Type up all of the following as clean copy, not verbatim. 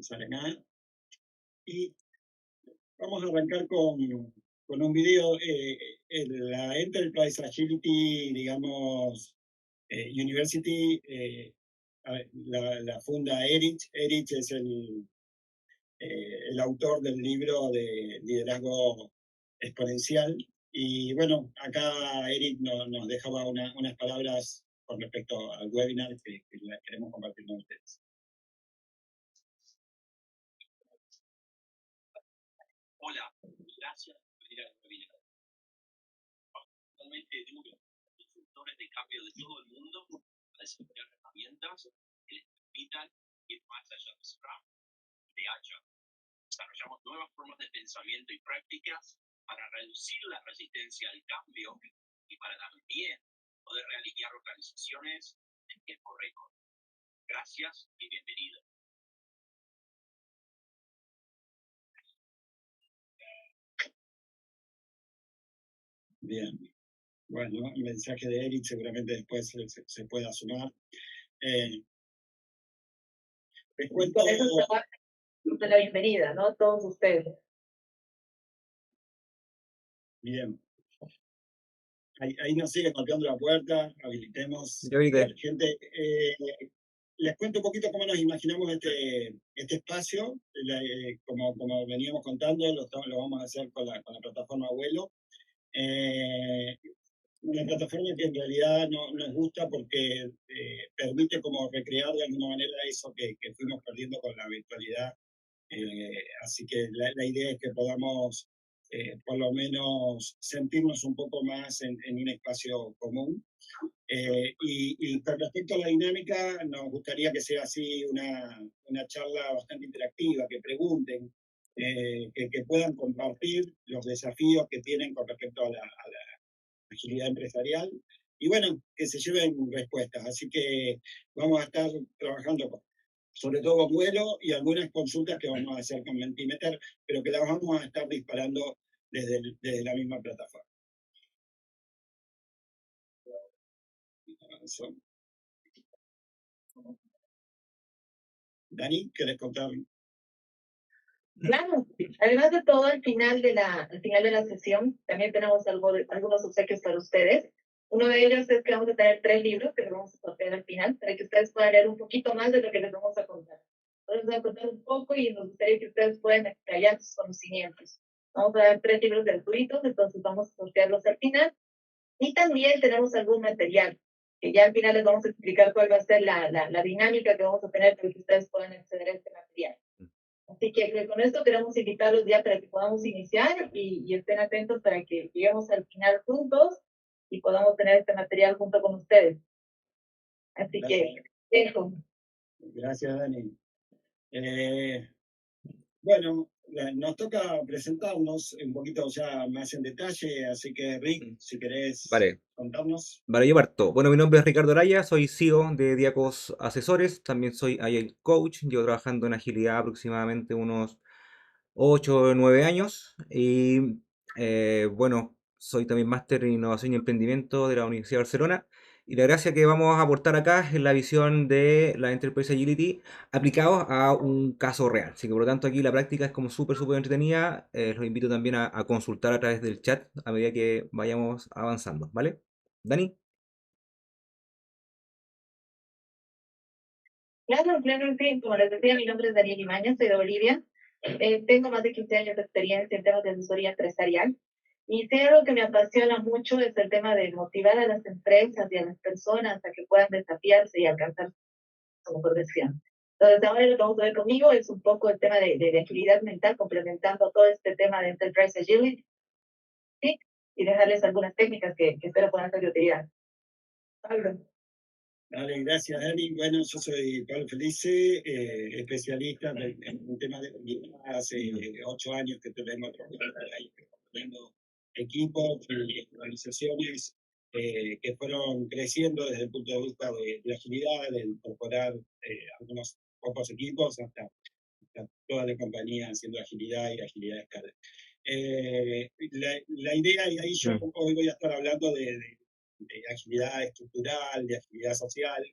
avanzar acá. Y vamos a arrancar con un video. La Enterprise Agility, digamos, University, la funda Erich. Erich es el autor del libro de liderazgo exponencial. Y bueno, acá Eric nos dejaba unas palabras con respecto al webinar que las queremos compartir con ustedes. Hola, gracias por venir al webinar. Actualmente duro, consultores de cambio de todo el mundo para desarrollar herramientas que les permitan ir más allá de Scrum y de Agile. Desarrollamos nuevas formas de pensamiento y prácticas para reducir la resistencia al cambio y para también poder realizar organizaciones en tiempo récord. Gracias y bienvenido. Bien. Bueno, el mensaje de Eric seguramente después se pueda sumar. Les cuento... Con eso se da la bienvenida, ¿no? Todos ustedes. Bien. Ahí nos sigue golpeando la puerta, habilitemos. Gente, les cuento un poquito cómo nos imaginamos este espacio. Como veníamos contando, lo vamos a hacer con la plataforma Abuelo. Una plataforma que en realidad nos gusta porque permite como recrear de alguna manera eso que fuimos perdiendo con la virtualidad. Así que la idea es que podamos por lo menos sentirnos un poco más en un espacio común. Y con respecto a la dinámica, nos gustaría que sea así una charla bastante interactiva, que pregunten, que puedan compartir los desafíos que tienen con respecto a la agilidad empresarial y bueno, que se lleven respuestas. Así que vamos a estar trabajando sobre todo con vuelo y algunas consultas que vamos a hacer con Mentimeter, pero que las vamos a estar disparando desde la misma plataforma. Dani, ¿querés contar? Claro, además de todo, al final de la sesión también tenemos algunos obsequios para ustedes. Uno de ellos es que vamos a tener 3 libros que les vamos a sortear al final para que ustedes puedan leer un poquito más de lo que les vamos a contar. Les vamos a contar un poco y nos gustaría que ustedes puedan explayar sus conocimientos. Vamos a dar 3 libros gratuitos, entonces vamos a sortearlos al final. Y también tenemos algún material, que ya al final les vamos a explicar cuál va a ser la dinámica que vamos a tener para que ustedes puedan acceder a este material. Así que con esto queremos invitarlos ya para que podamos iniciar y estén atentos para que lleguemos al final juntos y podamos tener este material junto con ustedes. Así que, eso. Gracias, Dani. Bueno, nos toca presentarnos un poquito ya más en detalle, así que Rick, si querés contarnos. Vale, yo parto. Bueno, mi nombre es Ricardo Araya, soy CEO de Diacos Asesores, también soy Agile Coach, llevo trabajando en agilidad aproximadamente unos 8 o 9 años y bueno, soy también máster en innovación y emprendimiento de la Universidad de Barcelona. Y la gracia que vamos a aportar acá es la visión de la Enterprise Agility aplicados a un caso real. Así que por lo tanto aquí la práctica es como súper entretenida. Los invito también a consultar a través del chat a medida que vayamos avanzando, ¿vale? Dani. Claro, sí. Como les decía, mi nombre es Daniel Imañez, soy de Bolivia. Tengo más de 15 años de experiencia en temas de asesoría empresarial. Y sí, algo que me apasiona mucho es el tema de motivar a las empresas y a las personas a que puedan desafiarse y alcanzar su mejor versión. Entonces, ahora lo que vamos a ver conmigo es un poco el tema de agilidad mental, complementando todo este tema de Enterprise Agility, ¿sí? Y dejarles algunas técnicas que espero puedan ser de utilidad. Pablo. Vale, gracias, Dani. Bueno, yo soy Pablo Felice, especialista en un tema de hace 8 años que tenemos trabajando equipos y organizaciones que fueron creciendo desde el punto de vista de agilidad, de incorporar algunos pocos equipos hasta toda la compañía haciendo agilidad y agilidad de escala. La idea, y ahí yo hoy voy a estar hablando de agilidad estructural, de agilidad social,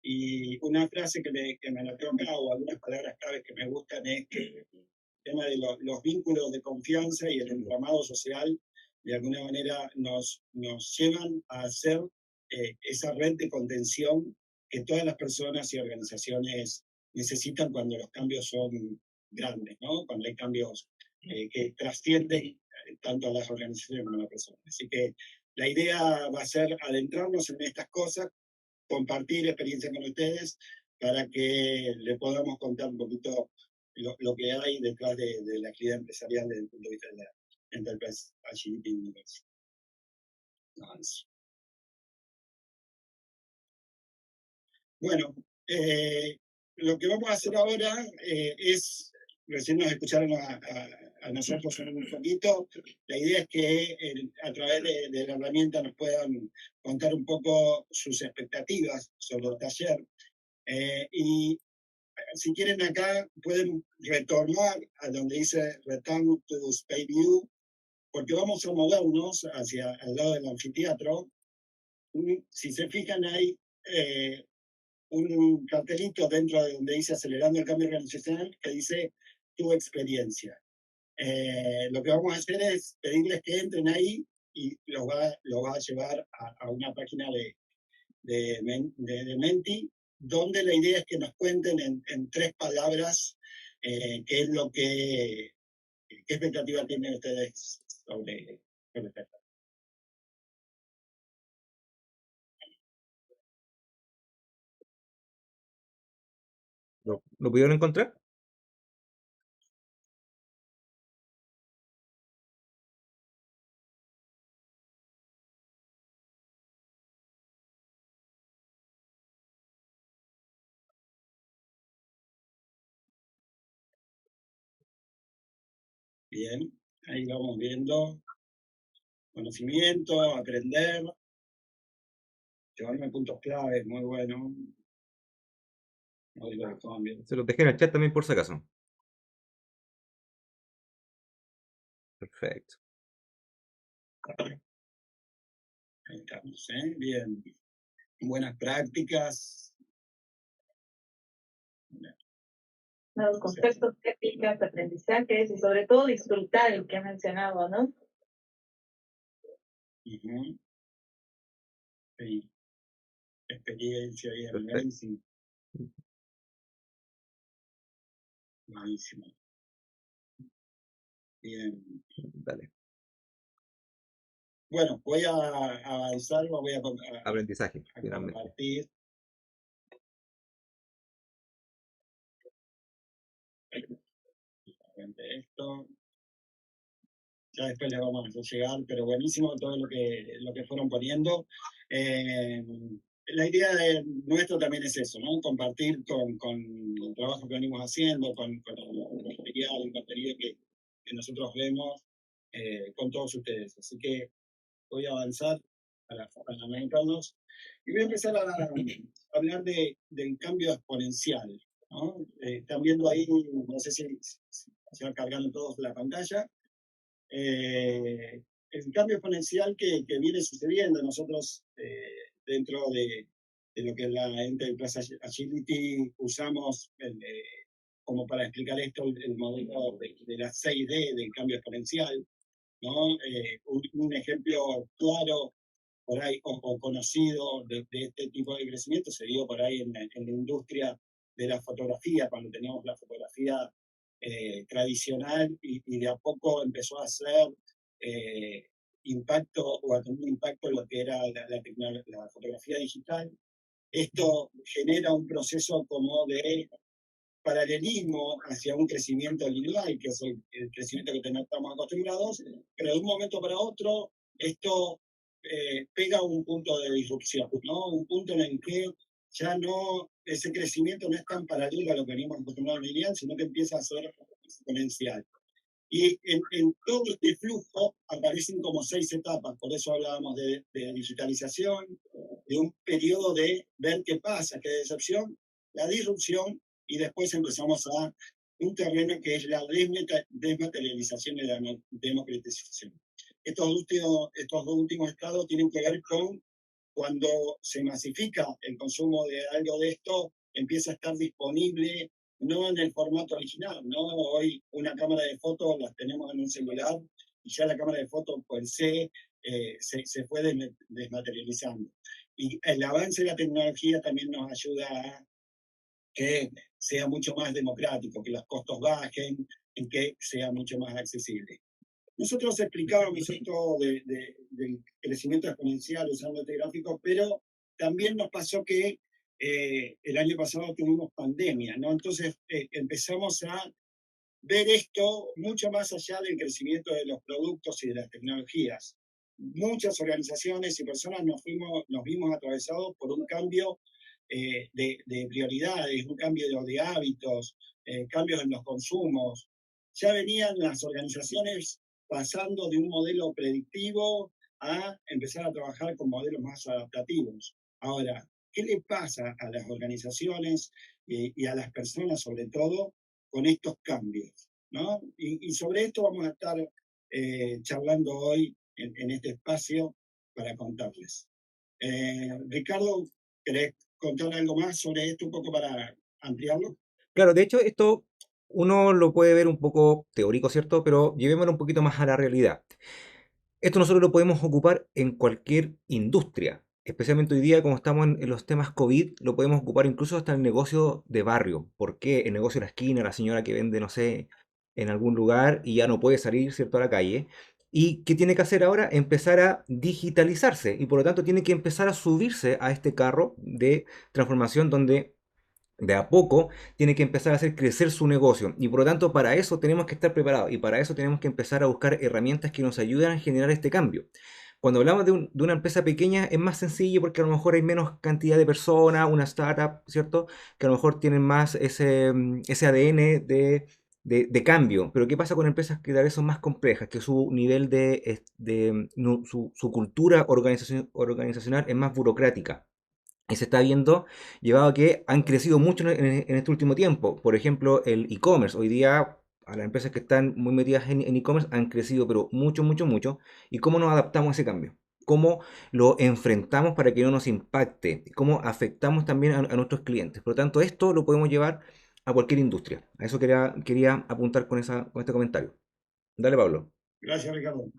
Y una frase que me anoté acá, o algunas palabras claves que me gustan, es que el tema de los vínculos de confianza y el entramado social, de alguna manera, nos llevan a hacer esa red de contención que todas las personas y organizaciones necesitan cuando los cambios son grandes, ¿no? Cuando hay cambios que trascienden tanto a las organizaciones como a las personas. Así que la idea va a ser adentrarnos en estas cosas, compartir experiencia con ustedes para que le podamos contar un poquito lo que hay detrás de la actividad empresarial desde el punto de vista de la Enterprise Agility University. Bueno, lo que vamos a hacer ahora es, recién nos escucharon a nosotros un poquito, la idea es que a través de la herramienta nos puedan contar un poco sus expectativas sobre el taller. Y si quieren acá pueden retornar a donde dice Return to Space View, porque vamos a movernos hacia al lado del anfiteatro. Si se fijan hay un cartelito dentro de donde dice Acelerando el Cambio Organizacional que dice Tu experiencia. Lo que vamos a hacer es pedirles que entren ahí y los va a llevar a una página de Menti, donde la idea es que nos cuenten en 3 palabras qué es qué expectativa tienen ustedes sobre esto. ¿Lo pudieron encontrar? Bien, ahí vamos viendo conocimiento, aprender, llevarme puntos claves, muy bueno. Se los dejé en el chat también por si acaso. Perfecto. Ahí estamos, bien. Buenas prácticas. Los conceptos, técnicas, aprendizajes y sobre todo disfrutar lo que ha mencionado, ¿no? Sí. Experiencia, bien, buenísimo. Buenísimo. Bien. Dale. Bueno, voy a avanzar, voy a Aprendizaje, finalmente. compartir. Esto. Ya después le vamos a llegar, pero buenísimo todo lo que fueron poniendo. La idea de nuestro también es eso, ¿no? Compartir con el trabajo que venimos haciendo, con el material, el contenido que nosotros vemos con todos ustedes. Así que voy a avanzar para arrancarnos y voy a empezar a hablar del cambio exponencial, ¿no? Están viendo ahí, no sé si se va cargando todos la pantalla. El cambio exponencial que viene sucediendo. Nosotros, dentro de lo que es la Enterprise Agility, usamos como para explicar esto el modelo de la 6D del cambio exponencial, ¿no? Un ejemplo claro por ahí o conocido de este tipo de crecimiento se dio por ahí en la industria de la fotografía, cuando teníamos la fotografía tradicional y de a poco empezó a hacer impacto o a tener un impacto en lo que era la fotografía digital. Esto genera un proceso como de paralelismo hacia un crecimiento lineal, que es el crecimiento que estamos acostumbrados, pero de un momento para otro esto pega un punto de disrupción, ¿no? Un punto en el que ya no, ese crecimiento no es tan paralelo a lo que venimos acostumbrados lineal, sino que empieza a ser exponencial. Y en todo este flujo aparecen como 6 etapas, por eso hablábamos de digitalización, de un periodo de ver qué pasa, qué decepción, la disrupción, y después empezamos a un terreno que es la desmaterialización y la democratización. Estos dos últimos estados tienen que ver con cuando se masifica el consumo de algo de esto, empieza a estar disponible no en el formato original, ¿no? Hoy una cámara de fotos las tenemos en un celular y ya la cámara de fotos per se se fue desmaterializando. Y el avance de la tecnología también nos ayuda a que sea mucho más democrático, que los costos bajen, en que sea mucho más accesible. Nosotros explicábamos esto del crecimiento exponencial usando este gráfico, pero también nos pasó que el año pasado tuvimos pandemia, ¿no? Entonces empezamos a ver esto mucho más allá del crecimiento de los productos y de las tecnologías. Muchas organizaciones y personas nos vimos atravesados por un cambio de prioridades, un cambio de hábitos, cambios en los consumos. Ya venían las organizaciones pasando de un modelo predictivo a empezar a trabajar con modelos más adaptativos. Ahora, ¿qué le pasa a las organizaciones y a las personas sobre todo con estos cambios? ¿No? Y sobre esto vamos a estar charlando hoy en este espacio para contarles. Ricardo, ¿querés contar algo más sobre esto un poco para ampliarlo? Claro, de hecho, esto uno lo puede ver un poco teórico, ¿cierto? Pero llevémoslo un poquito más a la realidad. Esto nosotros lo podemos ocupar en cualquier industria. Especialmente hoy día, como estamos en los temas COVID, lo podemos ocupar incluso hasta en el negocio de barrio. ¿Por qué? El negocio de la esquina, la señora que vende, no sé, en algún lugar y ya no puede salir, ¿cierto?, a la calle. ¿Y qué tiene que hacer ahora? Empezar a digitalizarse y por lo tanto tiene que empezar a subirse a este carro de transformación donde de a poco tiene que empezar a hacer crecer su negocio y por lo tanto para eso tenemos que estar preparados y para eso tenemos que empezar a buscar herramientas que nos ayuden a generar este cambio. Cuando hablamos de una empresa pequeña es más sencillo porque a lo mejor hay menos cantidad de personas, una startup, ¿cierto? Que a lo mejor tienen más ese ADN de cambio. Pero ¿qué pasa con empresas que tal vez son más complejas, que su nivel su cultura organizacional es más burocrática? Y se está viendo llevado a que han crecido mucho en este último tiempo. Por ejemplo, el e-commerce. Hoy día, a las empresas que están muy metidas en e-commerce han crecido, pero mucho, mucho, mucho. ¿Y cómo nos adaptamos a ese cambio? ¿Cómo lo enfrentamos para que no nos impacte? ¿Cómo afectamos también a nuestros clientes? Por lo tanto, esto lo podemos llevar a cualquier industria. A eso quería apuntar con este comentario. Dale, Pablo. Gracias, Ricardo.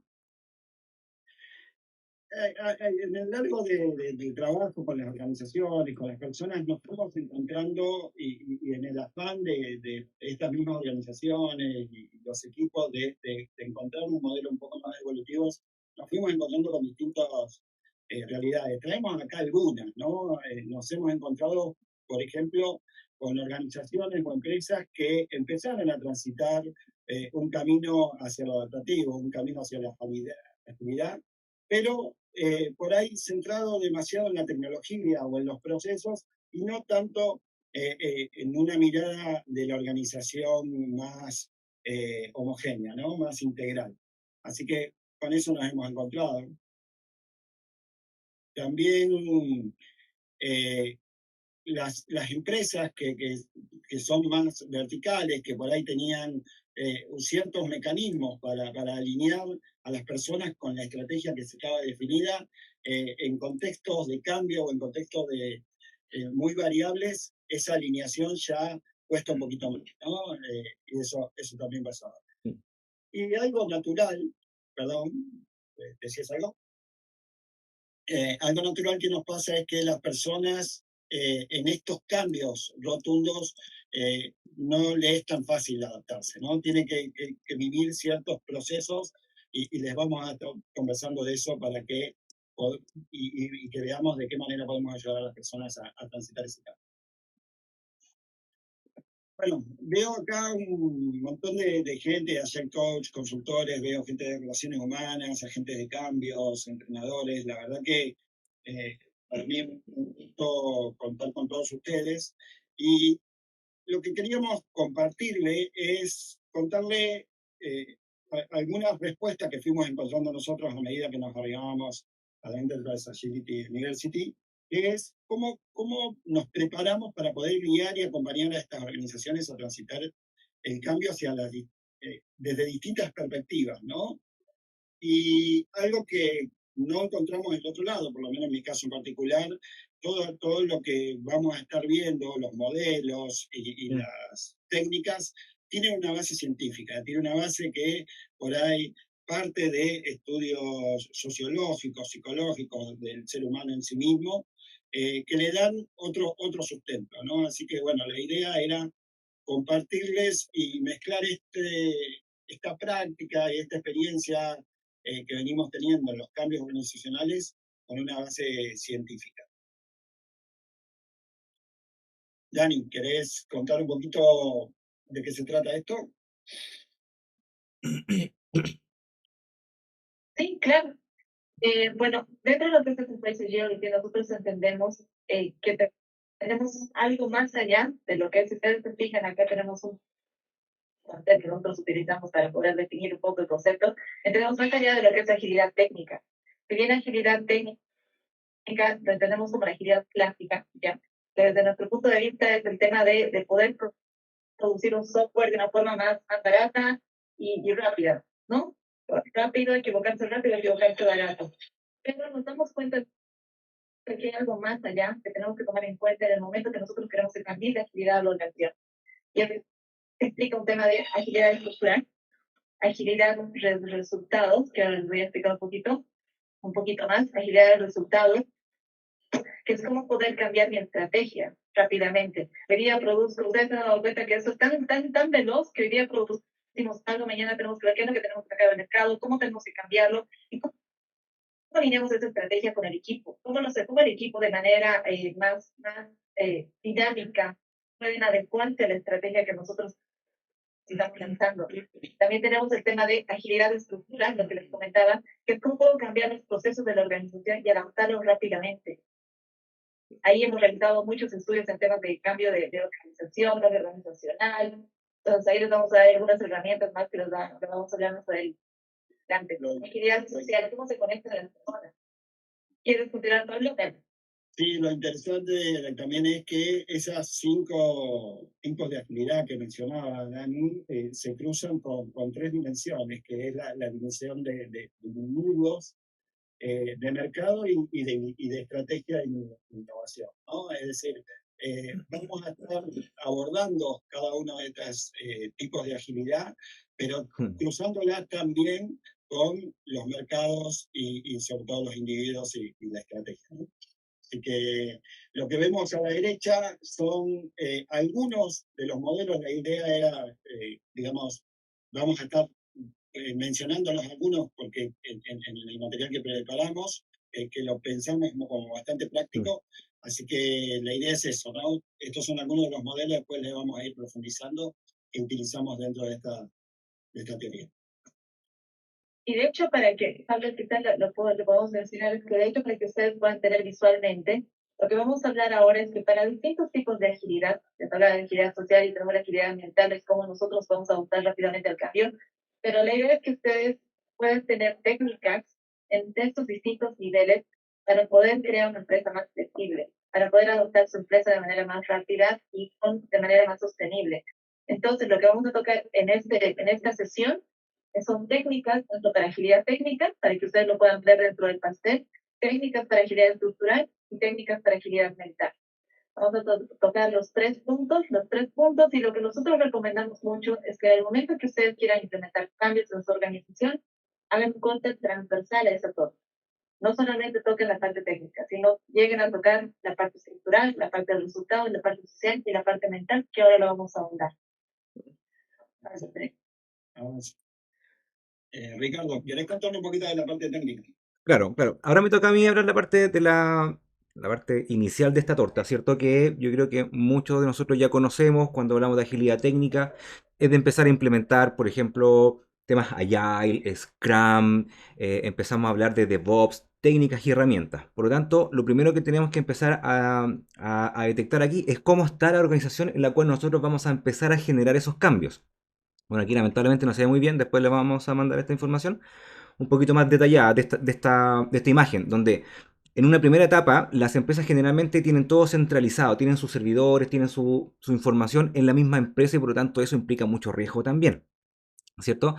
En el largo del trabajo con las organizaciones, con las personas, nos fuimos encontrando y en el afán de estas mismas organizaciones y los equipos de encontrar un modelo un poco más evolutivo, nos fuimos encontrando con distintas realidades. Traemos acá algunas, ¿no? Nos hemos encontrado, por ejemplo, con organizaciones o empresas que empezaron a transitar un camino hacia lo adaptativo, un camino hacia la agilidad, pero por ahí centrado demasiado en la tecnología o en los procesos y no tanto en una mirada de la organización más homogénea, ¿no? Más integral. Así que con eso nos hemos encontrado. También las empresas que son más verticales, que por ahí tenían ciertos mecanismos para alinear a las personas con la estrategia que se estaba definida, en contextos de cambio o en contextos muy variables, esa alineación ya cuesta un poquito más, ¿no? Y eso también pasaba. Y algo natural, perdón, ¿decías algo? Algo natural que nos pasa es que las personas en estos cambios rotundos no le es tan fácil adaptarse, ¿no? Tienen que vivir ciertos procesos y les vamos a estar conversando de eso para que y que veamos de qué manera podemos ayudar a las personas a transitar ese cambio. Bueno, veo acá un montón de gente, hacer coach, consultores, veo gente de relaciones humanas, agentes de cambios, entrenadores. La verdad que para mí es un gusto contar con todos ustedes. Y lo que queríamos compartirle es contarle algunas respuestas que fuimos encontrando nosotros a medida que nos arribábamos a la Enterprise Agility University, que es cómo nos preparamos para poder guiar y acompañar a estas organizaciones a transitar el cambio hacia desde distintas perspectivas, ¿no? Y algo que no encontramos el otro lado, por lo menos en mi caso en particular, todo lo que vamos a estar viendo, los modelos y las técnicas, tiene una base científica, tiene una base que por ahí parte de estudios sociológicos, psicológicos del ser humano en sí mismo, que le dan otro sustento, ¿no? Así que, bueno, la idea era compartirles y mezclar esta práctica y esta experiencia que venimos teniendo en los cambios organizacionales con una base científica. Dani, ¿querés contar un poquito de qué se trata esto? Sí, claro. Bueno, dentro de lo que es el Empresa lo que nosotros entendemos que tenemos algo más allá de lo que es, si ustedes se fijan, acá tenemos un concepto que nosotros utilizamos para poder definir un poco el concepto, entendemos más allá de lo que es agilidad técnica. Si bien agilidad técnica lo entendemos como la agilidad clásica, ¿ya? Desde nuestro punto de vista es el tema de poder producir un software de una forma más barata y rápida, ¿no? Rápido, equivocarse barato. Pero nos damos cuenta de que hay algo más allá que tenemos que tomar en cuenta en el momento que nosotros queremos cambiar de agilidad a la organización. Y eso explica un tema de agilidad estructural, agilidad de resultados, que ahora les voy a explicar un poquito más, agilidad de resultados, que es cómo poder cambiar mi estrategia rápidamente. Hoy día produzco, ustedes se han dado cuenta que eso es tan veloz que hoy día producimos algo, mañana tenemos que ver qué es lo que tenemos que sacar al mercado, cómo tenemos que cambiarlo, y cómo alineamos esa estrategia con el equipo, cómo el equipo de manera más dinámica pueden adecuarse a la estrategia que nosotros estamos lanzando. También tenemos el tema de agilidad estructural, lo que les comentaba, que es cómo puedo cambiar los procesos de la organización y adaptarlos rápidamente. Ahí hemos realizado muchos estudios en temas de cambio de organización, cambio organizacional. Entonces ahí les vamos a dar algunas herramientas más que les vamos a hablar más adelante. Agilidad social, ¿cómo se conectan las personas? ¿Quieres continuar, Pablo? Sí, lo interesante también es que esas 5 tipos de agilidad que mencionaba Dani se cruzan con 3 dimensiones, que es la dimensión de individuos, de mercado y de estrategia de innovación, ¿no? Es decir, vamos a estar abordando cada uno de estos tipos de agilidad, pero cruzándola también con los mercados y sobre todo los individuos y la estrategia, ¿no? Así que lo que vemos a la derecha son algunos de los modelos. La idea era, digamos, vamos a estar mencionándolos algunos porque en el material que preparamos, que lo pensamos como bastante práctico. Así que la idea es eso, ¿no? Estos son algunos de los modelos, después les vamos a ir profundizando que utilizamos dentro de esta teoría. Y de hecho, para que, Pablo, quizás lo podemos mencionar, es que de hecho, para que ustedes puedan tener visualmente, lo que vamos a hablar ahora es que para distintos tipos de agilidad, se habla de agilidad social y tenemos la agilidad ambiental, es cómo nosotros vamos a adoptar rápidamente el cambio, pero la idea es que ustedes puedan tener técnicas en estos distintos niveles para poder crear una empresa más flexible, para poder adoptar su empresa de manera más rápida y de manera más sostenible. Entonces, lo que vamos a tocar en esta sesión son técnicas, tanto para agilidad técnica, para que ustedes lo puedan ver dentro del pastel, técnicas para agilidad estructural y técnicas para agilidad mental. Vamos a tocar los tres puntos, y lo que nosotros recomendamos mucho es que en el momento que ustedes quieran implementar cambios en su organización, hagan un corte transversal a esa todo. No solamente toquen la parte técnica, sino lleguen a tocar la parte estructural, la parte del resultado, la parte social y la parte mental, que ahora lo vamos a ahondar. Ricardo, ¿querés contarnos un poquito de la parte técnica? Claro. Ahora me toca a mí hablar la parte de la parte inicial de esta torta, ¿cierto? Que yo creo que muchos de nosotros ya conocemos cuando hablamos de agilidad técnica, es de empezar a implementar, por ejemplo, temas Agile, Scrum, empezamos a hablar de DevOps, técnicas y herramientas. Por lo tanto, lo primero que tenemos que empezar a detectar aquí es cómo está la organización en la cual nosotros vamos a empezar a generar esos cambios. Bueno, aquí lamentablemente no se ve muy bien, después le vamos a mandar esta información un poquito más detallada de esta imagen, donde en una primera etapa las empresas generalmente tienen todo centralizado, tienen sus servidores, tienen su información en la misma empresa y por lo tanto eso implica mucho riesgo también, ¿cierto?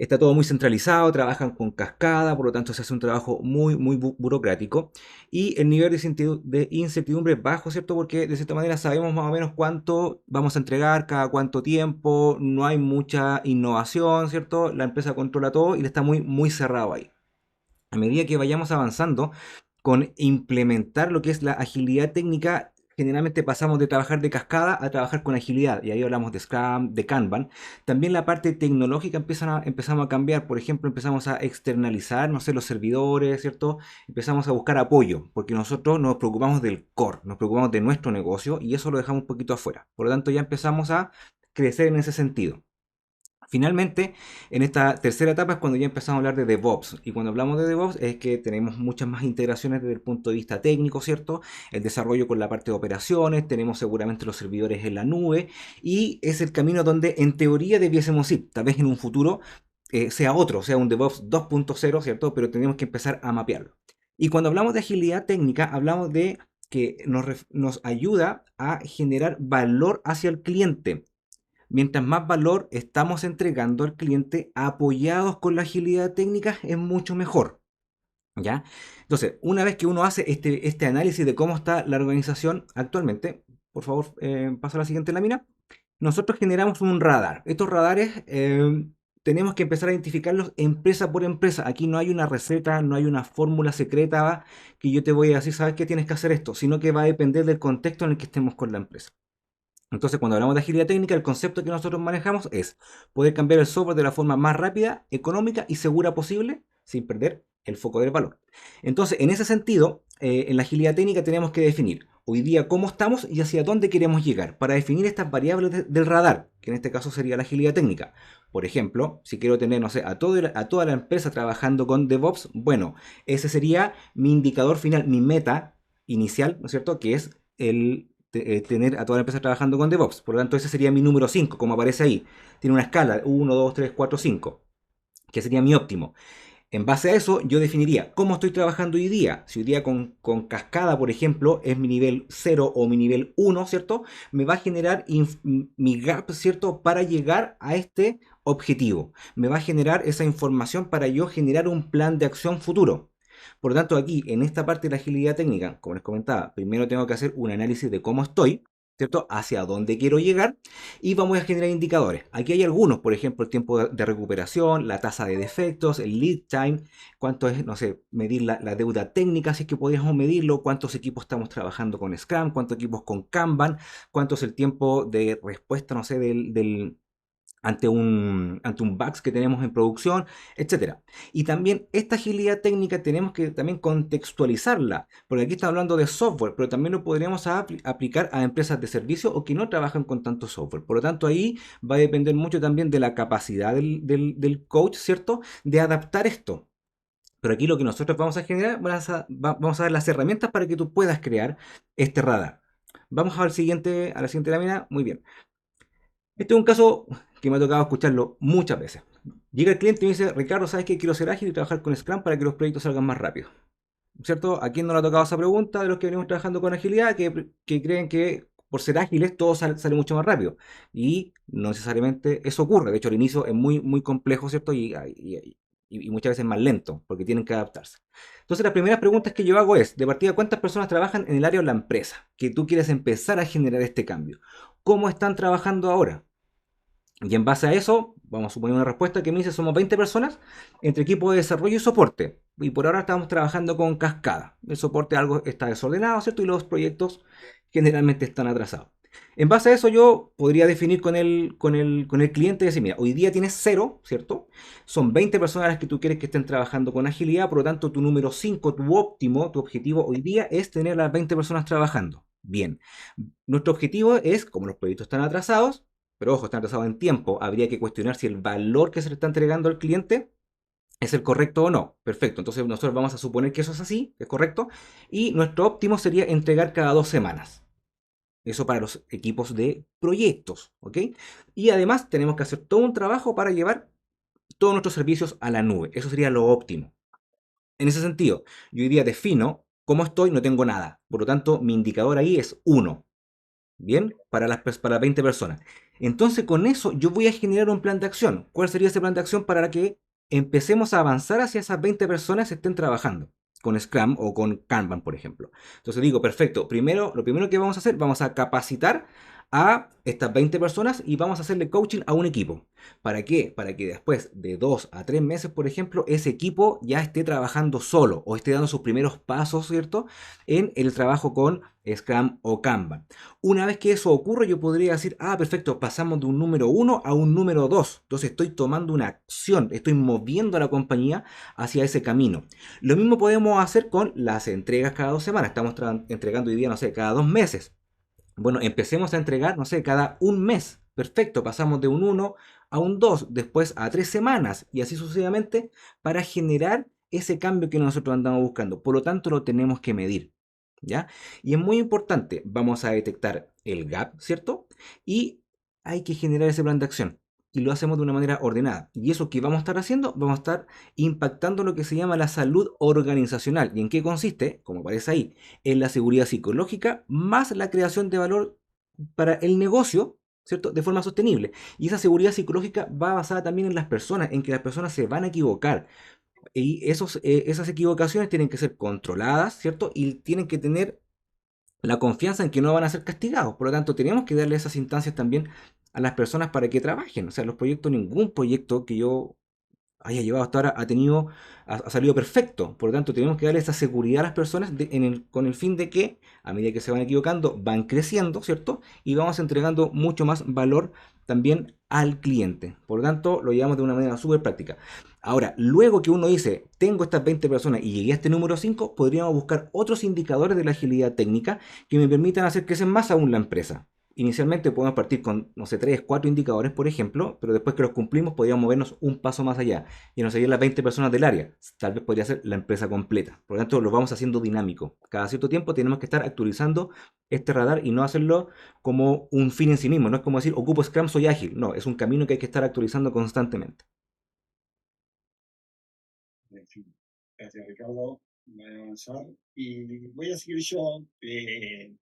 Está todo muy centralizado, trabajan con cascada, por lo tanto se hace un trabajo muy burocrático. Y el nivel de incertidumbre es bajo, ¿cierto? Porque de cierta manera sabemos más o menos cuánto vamos a entregar, cada cuánto tiempo, no hay mucha innovación, ¿cierto? La empresa controla todo y está muy cerrado ahí. A medida que vayamos avanzando con implementar lo que es la agilidad técnica, generalmente pasamos de trabajar de cascada a trabajar con agilidad. Y ahí hablamos de Scrum, de Kanban. También la parte tecnológica empezamos a cambiar. Por ejemplo, empezamos a externalizar, no sé, los servidores, ¿cierto? Empezamos a buscar apoyo, porque nosotros nos preocupamos del core, nos preocupamos de nuestro negocio y eso lo dejamos un poquito afuera. Por lo tanto, ya empezamos a crecer en ese sentido. Finalmente, en esta tercera etapa es cuando ya empezamos a hablar de DevOps. Y cuando hablamos de DevOps es que tenemos muchas más integraciones desde el punto de vista técnico, ¿cierto? El desarrollo con la parte de operaciones, tenemos seguramente los servidores en la nube y es el camino donde en teoría debiésemos ir. Tal vez en un futuro sea otro, sea un DevOps 2.0, ¿cierto? Pero tenemos que empezar a mapearlo. Y cuando hablamos de agilidad técnica, hablamos de que nos ayuda a generar valor hacia el cliente. Mientras más valor estamos entregando al cliente apoyados con la agilidad técnica, es mucho mejor. ¿Ya? Entonces, una vez que uno hace este análisis de cómo está la organización actualmente, por favor, pasa a la siguiente lámina. Nosotros generamos un radar. Estos radares tenemos que empezar a identificarlos empresa por empresa. Aquí no hay una receta, no hay una fórmula secreta que yo te voy a decir, sabes que tienes que hacer esto, sino que va a depender del contexto en el que estemos con la empresa. Entonces, cuando hablamos de agilidad técnica, el concepto que nosotros manejamos es poder cambiar el software de la forma más rápida, económica y segura posible, sin perder el foco del valor. Entonces, en ese sentido, en la agilidad técnica tenemos que definir hoy día cómo estamos y hacia dónde queremos llegar, para definir estas variables del radar, que en este caso sería la agilidad técnica. Por ejemplo, si quiero tener, no sé, a toda la empresa trabajando con DevOps, bueno, ese sería mi indicador final, mi meta inicial, ¿no es cierto? Que es tener a toda la empresa trabajando con DevOps. Por lo tanto, ese sería mi número 5, como aparece ahí. Tiene una escala, 1, 2, 3, 4, 5, que sería mi óptimo. En base a eso, yo definiría cómo estoy trabajando hoy día. Si hoy día con cascada, por ejemplo, es mi nivel 0 o mi nivel 1, ¿cierto? Me va a generar mi gap, ¿cierto? Para llegar a este objetivo. Me va a generar esa información para yo generar un plan de acción futuro. Por lo tanto, aquí, en esta parte de la agilidad técnica, como les comentaba, primero tengo que hacer un análisis de cómo estoy, ¿cierto? Hacia dónde quiero llegar y vamos a generar indicadores. Aquí hay algunos, por ejemplo, el tiempo de recuperación, la tasa de defectos, el lead time, cuánto es, no sé, medir la deuda técnica, si es que podríamos medirlo, cuántos equipos estamos trabajando con Scrum, cuántos equipos con Kanban, cuánto es el tiempo de respuesta, no sé, ante un bugs que tenemos en producción, etcétera. Y también esta agilidad técnica tenemos que también contextualizarla, porque aquí estamos hablando de software, pero también lo podríamos aplicar a empresas de servicio o que no trabajan con tanto software. Por lo tanto, ahí va a depender mucho también de la capacidad del coach, ¿cierto? De adaptar esto. Pero aquí lo que nosotros vamos a generar, vamos a dar las herramientas para que tú puedas crear este radar. Vamos a la siguiente lámina. Muy bien. Este es un caso que me ha tocado escucharlo muchas veces. Llega el cliente y me dice, Ricardo, ¿sabes qué? Quiero ser ágil y trabajar con Scrum para que los proyectos salgan más rápido. ¿Cierto? ¿A quién no le ha tocado esa pregunta de los que venimos trabajando con agilidad? Que creen que por ser ágiles todo sale mucho más rápido. Y no necesariamente eso ocurre. De hecho, al inicio es muy complejo, ¿cierto? Y muchas veces más lento, porque tienen que adaptarse. Entonces, las primeras preguntas que yo hago es, de partida, ¿cuántas personas trabajan en el área de la empresa? Que tú quieres empezar a generar este cambio. ¿Cómo están trabajando ahora? Y en base a eso, vamos a suponer una respuesta que me dice, somos 20 personas entre equipo de desarrollo y soporte. Y por ahora estamos trabajando con cascada. El soporte algo está desordenado, ¿cierto? Y los proyectos generalmente están atrasados. En base a eso yo podría definir con el cliente y decir, mira, hoy día tienes 0, ¿cierto? Son 20 personas las que tú quieres que estén trabajando con agilidad, por lo tanto tu número 5, tu óptimo, tu objetivo hoy día es tener a las 20 personas trabajando. Bien, nuestro objetivo es, como los proyectos están atrasados, pero ojo, están atrasados en tiempo, habría que cuestionar si el valor que se le está entregando al cliente es el correcto o no. Perfecto, entonces nosotros vamos a suponer que eso es así, es correcto, y nuestro óptimo sería entregar cada 2 semanas. Eso para los equipos de proyectos, ¿ok? Y además tenemos que hacer todo un trabajo para llevar todos nuestros servicios a la nube. Eso sería lo óptimo. En ese sentido, yo hoy día defino cómo estoy, no tengo nada. Por lo tanto, mi indicador ahí es 1. Bien, para 20 personas. Entonces, con eso yo voy a generar un plan de acción. ¿Cuál sería ese plan de acción para que empecemos a avanzar hacia esas 20 personas que estén trabajando? Con Scrum o con Kanban, por ejemplo. Entonces digo, perfecto, lo primero que vamos a hacer, vamos a capacitar a estas 20 personas y vamos a hacerle coaching a un equipo. ¿Para qué? Para que después de 2 a 3 meses, por ejemplo, ese equipo ya esté trabajando solo o esté dando sus primeros pasos, ¿cierto? En el trabajo con Scrum o Kanban. Una vez que eso ocurre, yo podría decir, ah, perfecto, pasamos de un número uno a un número 2. Entonces estoy tomando una acción, estoy moviendo a la compañía hacia ese camino. Lo mismo podemos hacer con las entregas cada 2 semanas. Estamos entregando hoy día, no sé, cada 2 meses. Bueno, empecemos a entregar, no sé, cada un mes. Perfecto, pasamos de un uno a un 2, después a 3 semanas y así sucesivamente para generar ese cambio que nosotros andamos buscando. Por lo tanto, lo tenemos que medir. ¿Ya? Y es muy importante, vamos a detectar el gap, ¿cierto? Y hay que generar ese plan de acción. Y lo hacemos de una manera ordenada. Y eso que vamos a estar haciendo, vamos a estar impactando lo que se llama la salud organizacional. ¿Y en qué consiste? Como aparece ahí, en la seguridad psicológica más la creación de valor para el negocio, ¿cierto? De forma sostenible. Y esa seguridad psicológica va basada también en las personas, en que las personas se van a equivocar. Y esas equivocaciones tienen que ser controladas, ¿cierto? Y tienen que tener la confianza en que no van a ser castigados. Por lo tanto, tenemos que darle esas instancias también a las personas para que trabajen. O sea, los proyectos, ningún proyecto que yo haya llevado hasta ahora ha salido perfecto. Por lo tanto, tenemos que darle esa seguridad a las personas con el fin de que, a medida que se van equivocando, van creciendo, ¿cierto? Y vamos entregando mucho más valor también al cliente. Por lo tanto, lo llevamos de una manera súper práctica. Ahora, luego que uno dice, tengo estas 20 personas y llegué a este número 5, podríamos buscar otros indicadores de la agilidad técnica que me permitan hacer crecer más aún la empresa. Inicialmente podemos partir con, no sé, 3, 4 indicadores, por ejemplo, pero después que los cumplimos podríamos movernos un paso más allá y nos serían las 20 personas del área. Tal vez podría ser la empresa completa. Por lo tanto, lo vamos haciendo dinámico. Cada cierto tiempo tenemos que estar actualizando este radar y no hacerlo como un fin en sí mismo. No es como decir, ocupo Scrum, soy ágil. No, es un camino que hay que estar actualizando constantemente. En fin, gracias, Ricardo. Voy a avanzar y voy a seguir yo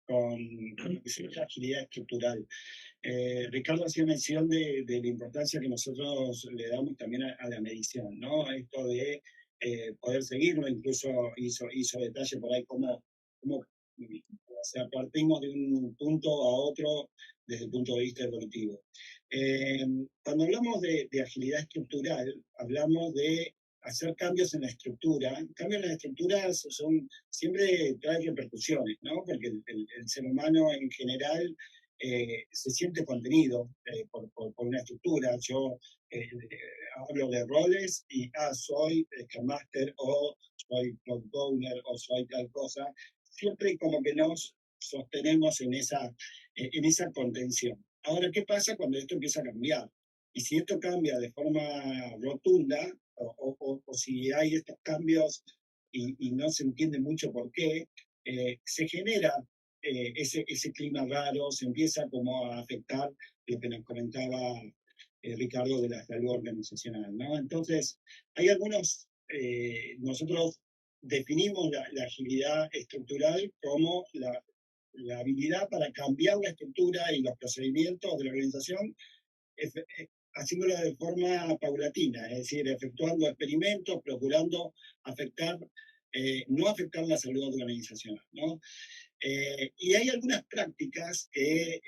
con lo que se llama la agilidad estructural. Ricardo hacía mención de la importancia que nosotros le damos también a la medición, ¿no? Esto de poder seguirlo, incluso hizo detalle por ahí cómo o sea, partimos de un punto a otro desde el punto de vista evolutivo. Cuando hablamos de agilidad estructural, hablamos de hacer cambios en la estructura. Cambios en las estructuras siempre traen repercusiones, ¿no? Porque el ser humano en general se siente contenido por una estructura. Yo hablo de roles y soy Scrum Master o soy Product Owner o soy tal cosa. Siempre como que nos sostenemos en esa contención. Ahora, ¿qué pasa cuando esto empieza a cambiar? Y si esto cambia de forma rotunda, o si hay estos cambios y no se entiende mucho por qué, se genera ese clima raro, se empieza como a afectar lo que nos comentaba Ricardo de la salud organizacional, ¿no? Entonces, hay nosotros definimos la agilidad estructural como la habilidad para cambiar la estructura y los procedimientos de la organización haciéndolo de forma paulatina, es decir, efectuando experimentos, procurando no afectar la salud organizacional, ¿no? Y hay algunas prácticas que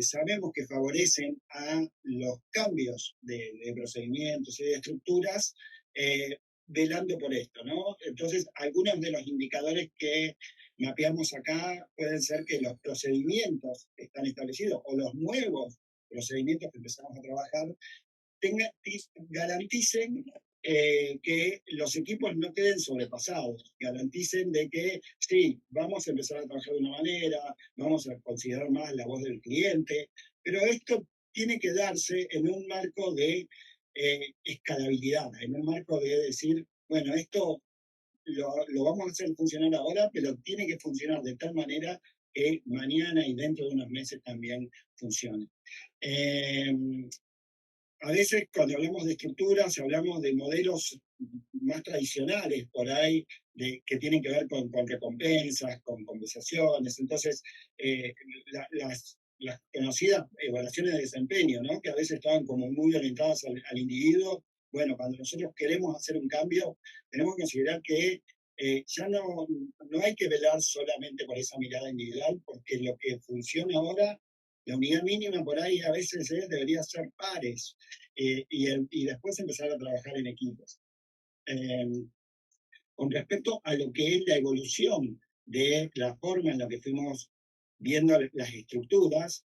sabemos que favorecen a los cambios de procedimientos y de estructuras, velando por esto, ¿no? Entonces, algunos de los indicadores que mapeamos acá pueden ser que los procedimientos están establecidos o los nuevos procedimientos que empezamos a trabajar garanticen que los equipos no queden sobrepasados, garanticen de que sí, vamos a empezar a trabajar de una manera, vamos a considerar más la voz del cliente, pero esto tiene que darse en un marco de escalabilidad, en un marco de decir, bueno, esto lo vamos a hacer funcionar ahora, pero tiene que funcionar de tal manera que mañana y dentro de unos meses también funcione. A veces cuando hablamos de estructuras hablamos de modelos más tradicionales por ahí, que tienen que ver con recompensas, con compensaciones. Entonces, las conocidas evaluaciones de desempeño, ¿no? Que a veces estaban como muy orientadas al individuo. Bueno, cuando nosotros queremos hacer un cambio, tenemos que considerar que ya no hay que velar solamente por esa mirada individual, porque lo que funciona ahora, la unidad mínima por ahí a veces debería ser pares, y después empezar a trabajar en equipos. Con respecto a lo que es la evolución de la forma en la que fuimos viendo las estructuras,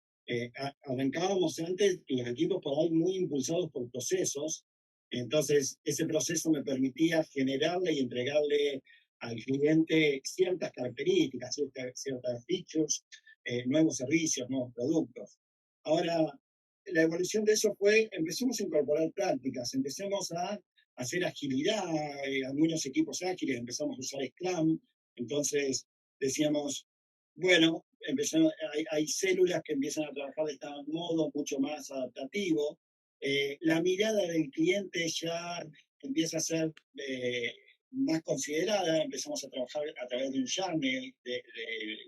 arrancábamos antes los equipos por ahí muy impulsados por procesos, entonces ese proceso me permitía generarle y entregarle al cliente ciertas características, ciertas features, nuevos servicios, nuevos productos. Ahora, la evolución de eso fue, empezamos a incorporar prácticas, empezamos a hacer agilidad, algunos equipos ágiles, empezamos a usar Scrum, entonces decíamos, bueno, hay células que empiezan a trabajar de este modo mucho más adaptativo, la mirada del cliente ya empieza a ser más considerada, empezamos a trabajar a través de un journey, de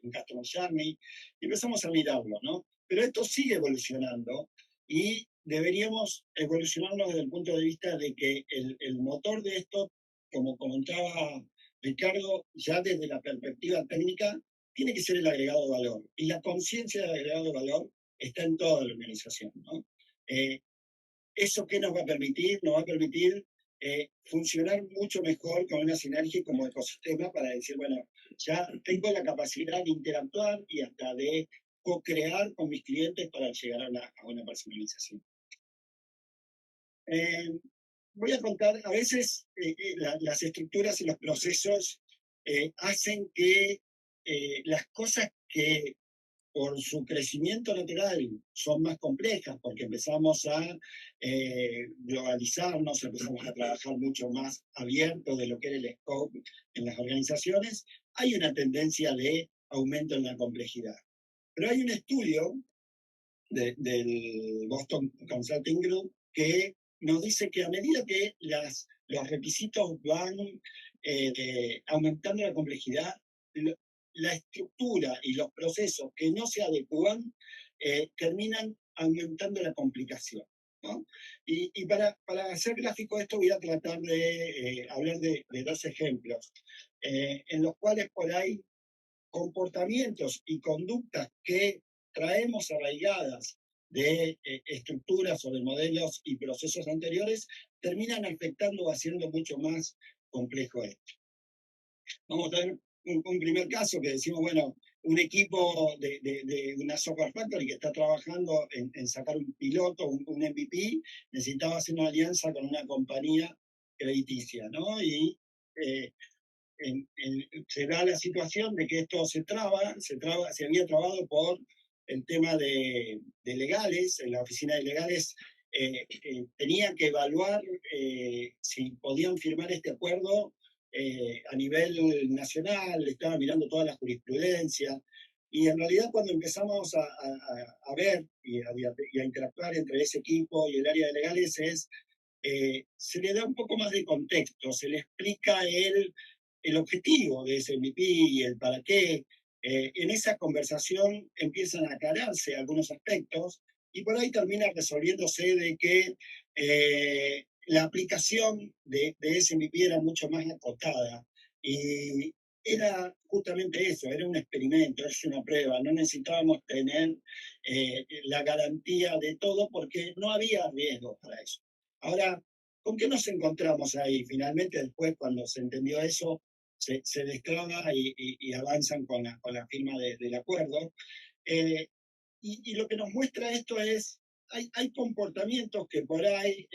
un customer journey, y empezamos a mirarlo, ¿no? Pero esto sigue evolucionando y deberíamos evolucionarlo desde el punto de vista de que el motor de esto, como comentaba Ricardo, ya desde la perspectiva técnica, tiene que ser el agregado de valor. Y la conciencia del agregado de valor está en toda la organización, ¿no? ¿Eso qué nos va a permitir? Nos va a permitir funcionar mucho mejor con una sinergia como ecosistema para decir, bueno, ya tengo la capacidad de interactuar y hasta de co-crear con mis clientes para llegar a una personalización. Voy a contar, a veces las estructuras y los procesos hacen que las cosas que por su crecimiento natural son más complejas, porque empezamos a globalizarnos, empezamos a trabajar mucho más abierto de lo que era el scope en las organizaciones, hay una tendencia de aumento en la complejidad. Pero hay un estudio del Boston Consulting Group que nos dice que a medida que los requisitos van aumentando la complejidad, la estructura y los procesos que no se adecúan terminan aumentando la complicación, ¿no? Y para hacer gráfico esto voy a tratar de hablar de dos ejemplos, en los cuales por ahí comportamientos y conductas que traemos arraigadas de estructuras o de modelos y procesos anteriores terminan afectando o haciendo mucho más complejo esto. Vamos a ver un primer caso que decimos, bueno, un equipo de una software factory que está trabajando en sacar un piloto, un MVP, necesitaba hacer una alianza con una compañía crediticia, ¿no? Y se da la situación de que esto se había trabado por el tema de legales, en la oficina de legales tenía que evaluar si podían firmar este acuerdo a nivel nacional, estaba mirando toda la jurisprudencia, y en realidad cuando empezamos a ver y a interactuar entre ese equipo y el área de legales se le da un poco más de contexto, se le explica el objetivo de ese MVP y el para qué. En esa conversación empiezan a aclararse algunos aspectos y por ahí termina resolviéndose de que la aplicación de ese MVP era mucho más acotada y era justamente eso, era un experimento, es una prueba, no necesitábamos tener la garantía de todo porque no había riesgo para eso. Ahora, ¿con qué nos encontramos ahí? Finalmente, después, cuando se entendió eso, se destraba y avanzan con la firma del acuerdo. Y lo que nos muestra esto es, hay comportamientos que por ahí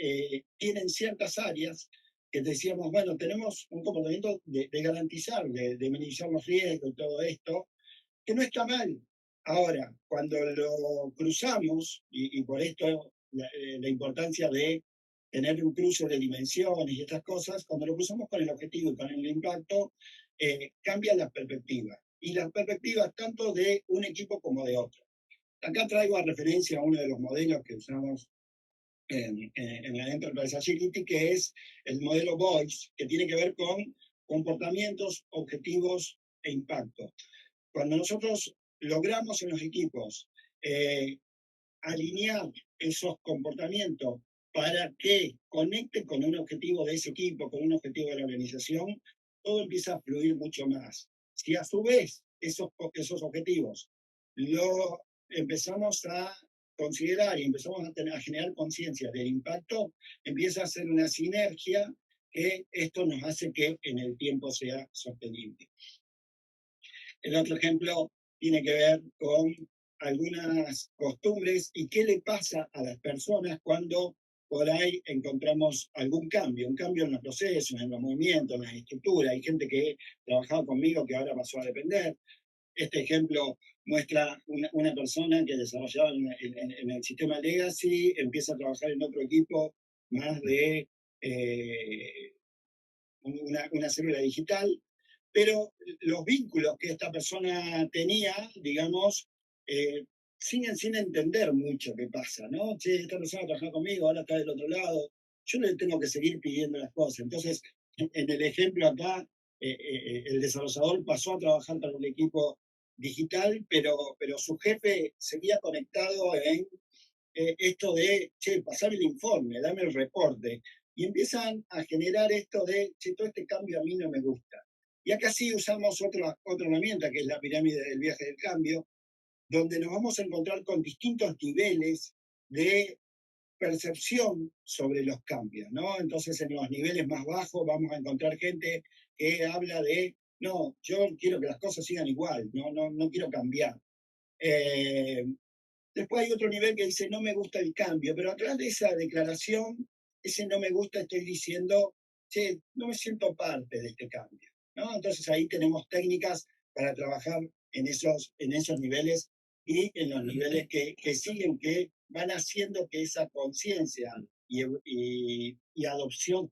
tienen ciertas áreas que decíamos, bueno, tenemos un comportamiento de garantizar, de minimizar los riesgos y todo esto, que no está mal. Ahora, cuando lo cruzamos, y por esto la importancia de tener un cruce de dimensiones y estas cosas, cuando lo cruzamos con el objetivo y con el impacto, cambia la perspectiva. Y la perspectiva tanto de un equipo como de otro. Acá traigo a referencia a uno de los modelos que usamos en la Enterprise Agility, que es el modelo VOICE, que tiene que ver con comportamientos, objetivos e impacto. Cuando nosotros logramos en los equipos alinear esos comportamientos para que conecte con un objetivo de ese equipo, con un objetivo de la organización, todo empieza a fluir mucho más. Si a su vez esos objetivos lo empezamos a considerar y empezamos a generar conciencia del impacto, empieza a ser una sinergia que esto nos hace que en el tiempo sea sostenible. El otro ejemplo tiene que ver con algunas costumbres y qué le pasa a las personas cuando por ahí encontramos algún cambio, un cambio en los procesos, en los movimientos, en las estructuras. Hay gente que trabajaba conmigo que ahora pasó a depender. Este ejemplo muestra una persona que desarrollaba en el sistema Legacy, empieza a trabajar en otro equipo más de una célula digital, pero los vínculos que esta persona tenía, digamos, siguen sin entender mucho qué pasa, ¿no? Che, esta persona trabaja conmigo, ahora está del otro lado, yo le tengo que seguir pidiendo las cosas. Entonces, en el ejemplo acá, el desarrollador pasó a trabajar para un equipo digital, pero su jefe seguía conectado en esto de, che, pasame el informe, dame el reporte. Y empiezan a generar esto de, che, todo este cambio a mí no me gusta. Y acá sí usamos otra herramienta, que es la pirámide del viaje del cambio, donde nos vamos a encontrar con distintos niveles de percepción sobre los cambios, ¿no? Entonces, en los niveles más bajos vamos a encontrar gente que habla de, no, yo quiero que las cosas sigan igual, no quiero cambiar. Después hay otro nivel que dice, no me gusta el cambio, pero atrás de esa declaración, ese no me gusta, estoy diciendo, che, no me siento parte de este cambio, ¿no? Entonces ahí tenemos técnicas para trabajar en esos niveles y en los niveles que siguen, que van haciendo que esa conciencia y adopción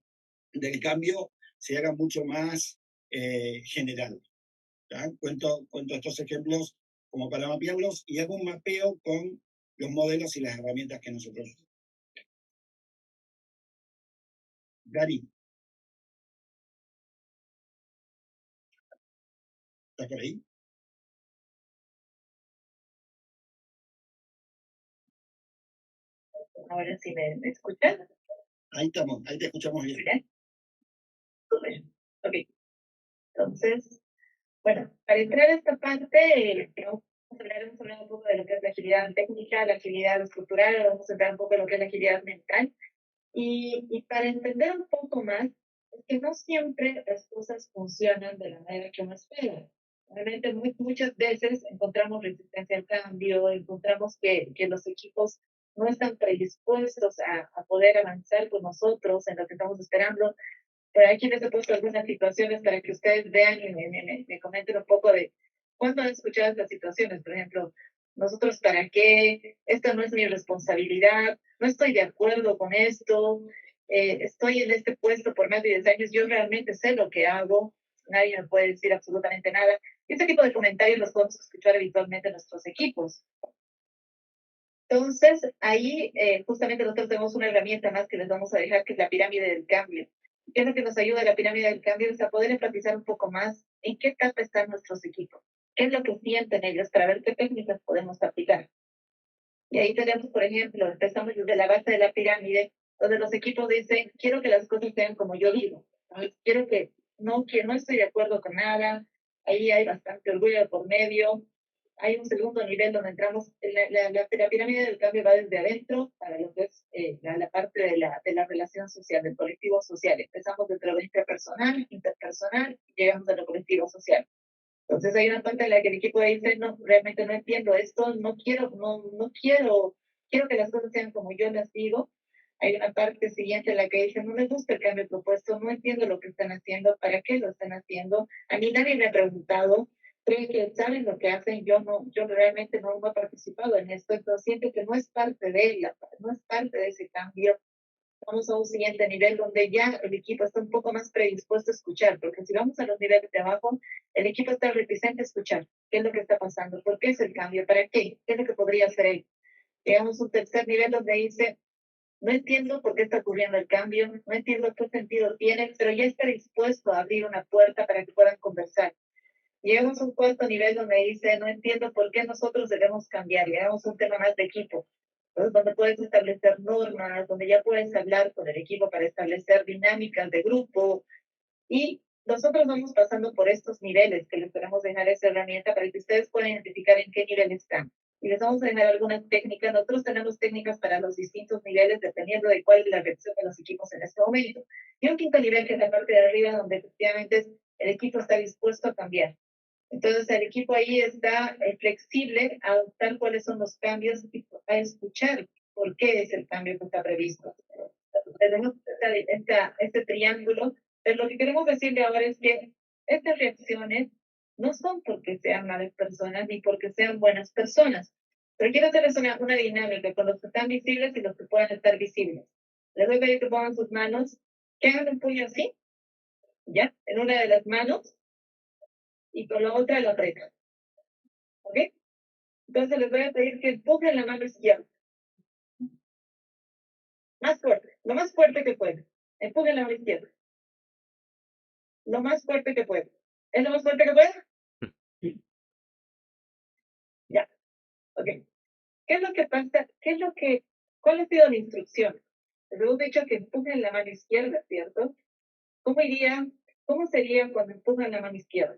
del cambio se haga mucho más general. Cuento estos ejemplos como para mapearlos y hago un mapeo con los modelos y las herramientas que nosotros usamos. Gary, ¿estás por ahí? Ahora sí me escuchan. Ahí estamos, ahí te escuchamos bien. ¿Bien? Súper. Ok. Entonces, bueno, para entrar a esta parte, vamos a hablar un poco de lo que es la agilidad técnica, la agilidad estructural, vamos a entrar un poco en lo que es la agilidad mental. Y para entender un poco más, es que no siempre las cosas funcionan de la manera que uno espera. Realmente muchas veces encontramos resistencia al cambio, encontramos que los equipos no están predispuestos a poder avanzar con nosotros en lo que estamos esperando. Por aquí les he puesto algunas situaciones para que ustedes vean y me comenten un poco de cuándo han escuchado estas situaciones. Por ejemplo, nosotros para qué, esto no es mi responsabilidad, no estoy de acuerdo con esto, estoy en este puesto por más de 10 años, yo realmente sé lo que hago, nadie me puede decir absolutamente nada. Este tipo de comentarios los podemos escuchar habitualmente en nuestros equipos. Entonces, ahí justamente nosotros tenemos una herramienta más que les vamos a dejar, que es la pirámide del cambio. ¿Qué es lo que nos ayuda a la pirámide del cambio? Es a poder enfatizar un poco más en qué etapa están nuestros equipos, qué es lo que sienten ellos para ver qué técnicas podemos aplicar. Y ahí tenemos, por ejemplo, empezamos desde la base de la pirámide, donde los equipos dicen, quiero que las cosas sean como yo digo, quiero que no estoy de acuerdo con nada, ahí hay bastante orgullo por medio. Hay un segundo nivel donde entramos, la pirámide del cambio va desde adentro para lo que es la parte de la relación social, del colectivo social. Empezamos desde lo interpersonal y llegamos a lo colectivo social. Entonces hay una parte en la que el equipo dice, no, realmente no entiendo esto, quiero que las cosas sean como yo las digo. Hay una parte siguiente en la que dice, no me gusta el cambio propuesto, no entiendo lo que están haciendo, para qué lo están haciendo. A mí nadie me ha preguntado, creen que saben lo que hacen, yo realmente no he participado en esto, entonces siento que no es parte no es parte de ese cambio. Vamos a un siguiente nivel donde ya el equipo está un poco más predispuesto a escuchar, porque si vamos a los niveles de abajo, el equipo está reticente a escuchar qué es lo que está pasando, por qué es el cambio, para qué es lo que podría hacer él. Llegamos a un tercer nivel donde dice, no entiendo por qué está ocurriendo el cambio, no entiendo qué sentido tiene, pero ya está dispuesto a abrir una puerta para que puedan conversar. Llegamos a un cuarto nivel donde dice, no entiendo por qué nosotros debemos cambiar. Llegamos a un tema más de equipo. Entonces, donde puedes establecer normas, donde ya puedes hablar con el equipo para establecer dinámicas de grupo. Y nosotros vamos pasando por estos niveles que les queremos dejar esa herramienta para que ustedes puedan identificar en qué nivel están. Y les vamos a dejar algunas técnicas. Nosotros tenemos técnicas para los distintos niveles dependiendo de cuál es la reacción de los equipos en este momento. Y un quinto nivel que es la parte de arriba donde efectivamente el equipo está dispuesto a cambiar. Entonces el equipo ahí está flexible a adoptar cuáles son los cambios y a escuchar por qué es el cambio que está previsto. Tenemos este triángulo, pero lo que queremos decirle ahora es que estas reacciones no son porque sean malas personas ni porque sean buenas personas, pero quiero hacerles una dinámica con los que están visibles y los que puedan estar visibles. Les voy a pedir que pongan sus manos, que hagan un puño así, ¿ya? En una de las manos, y con la otra la apretan. ¿Ok? Entonces les voy a pedir que empujen la mano izquierda. Más fuerte, lo más fuerte que pueden. Empujen la mano izquierda. Lo más fuerte que pueden. ¿Es lo más fuerte que pueden? Ya. Ok. ¿Qué es lo que pasa? ¿Cuál ha sido la instrucción? Les hemos dicho que empujen la mano izquierda, ¿cierto? ¿Cómo sería cuando empujan la mano izquierda?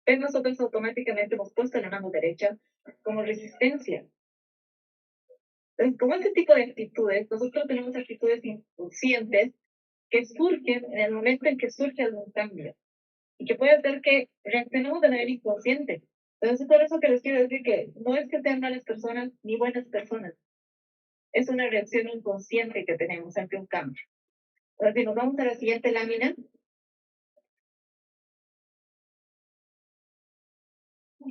Pero nosotros automáticamente hemos puesto la mano derecha como resistencia. Entonces, como este tipo de actitudes, nosotros tenemos actitudes inconscientes que surgen en el momento en que surge algún cambio y que puede hacer que reaccionemos de manera inconsciente. Entonces, por eso que les quiero decir que no es que sean malas personas ni buenas personas. Es una reacción inconsciente que tenemos ante un cambio. Ahora, si nos vamos a la siguiente lámina.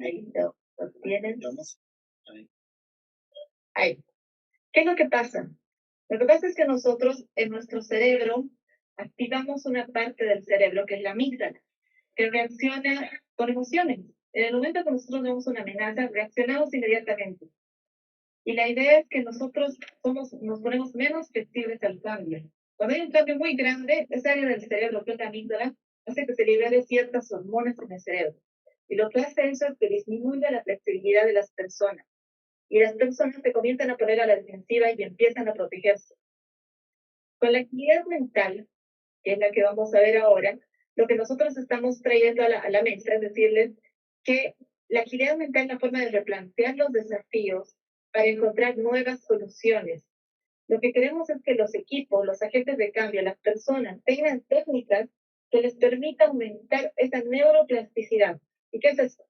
Ahí lo tienen. Ahí. ¿Qué es lo que pasa? Lo que pasa es que nosotros en nuestro cerebro activamos una parte del cerebro que es la amígdala, que reacciona con emociones. En el momento que nosotros vemos una amenaza, reaccionamos inmediatamente. Y la idea es que nosotros nos ponemos menos flexibles al cambio. Cuando hay un cambio muy grande, esa área del cerebro, que es la amígdala, hace que se libere ciertas hormonas en el cerebro. Y lo que hace eso es que disminuye la flexibilidad de las personas. Y las personas se comienzan a poner a la defensiva y empiezan a protegerse. Con la actividad mental, que es la que vamos a ver ahora, lo que nosotros estamos trayendo a la mesa es decirles que la agilidad mental es la forma de replantear los desafíos para encontrar nuevas soluciones. Lo que queremos es que los equipos, los agentes de cambio, las personas tengan técnicas que les permitan aumentar esa neuroplasticidad. ¿Y qué es esto?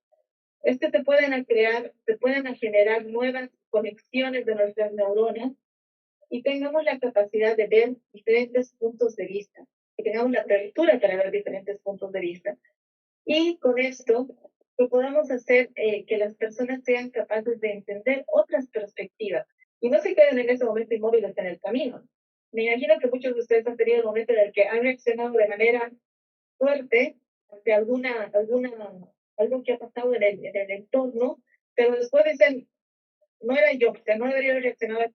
Es que se pueden generar nuevas conexiones de nuestras neuronas y tengamos la capacidad de ver diferentes puntos de vista, que tengamos la apertura para ver diferentes puntos de vista. Y con esto, que podamos hacer que las personas sean capaces de entender otras perspectivas y no se queden en ese momento inmóviles en el camino. Me imagino que muchos de ustedes han tenido el momento en el que han reaccionado de manera fuerte ante algo que ha pasado en el entorno, pero después dicen, no era yo, o sea, no debería haber reaccionado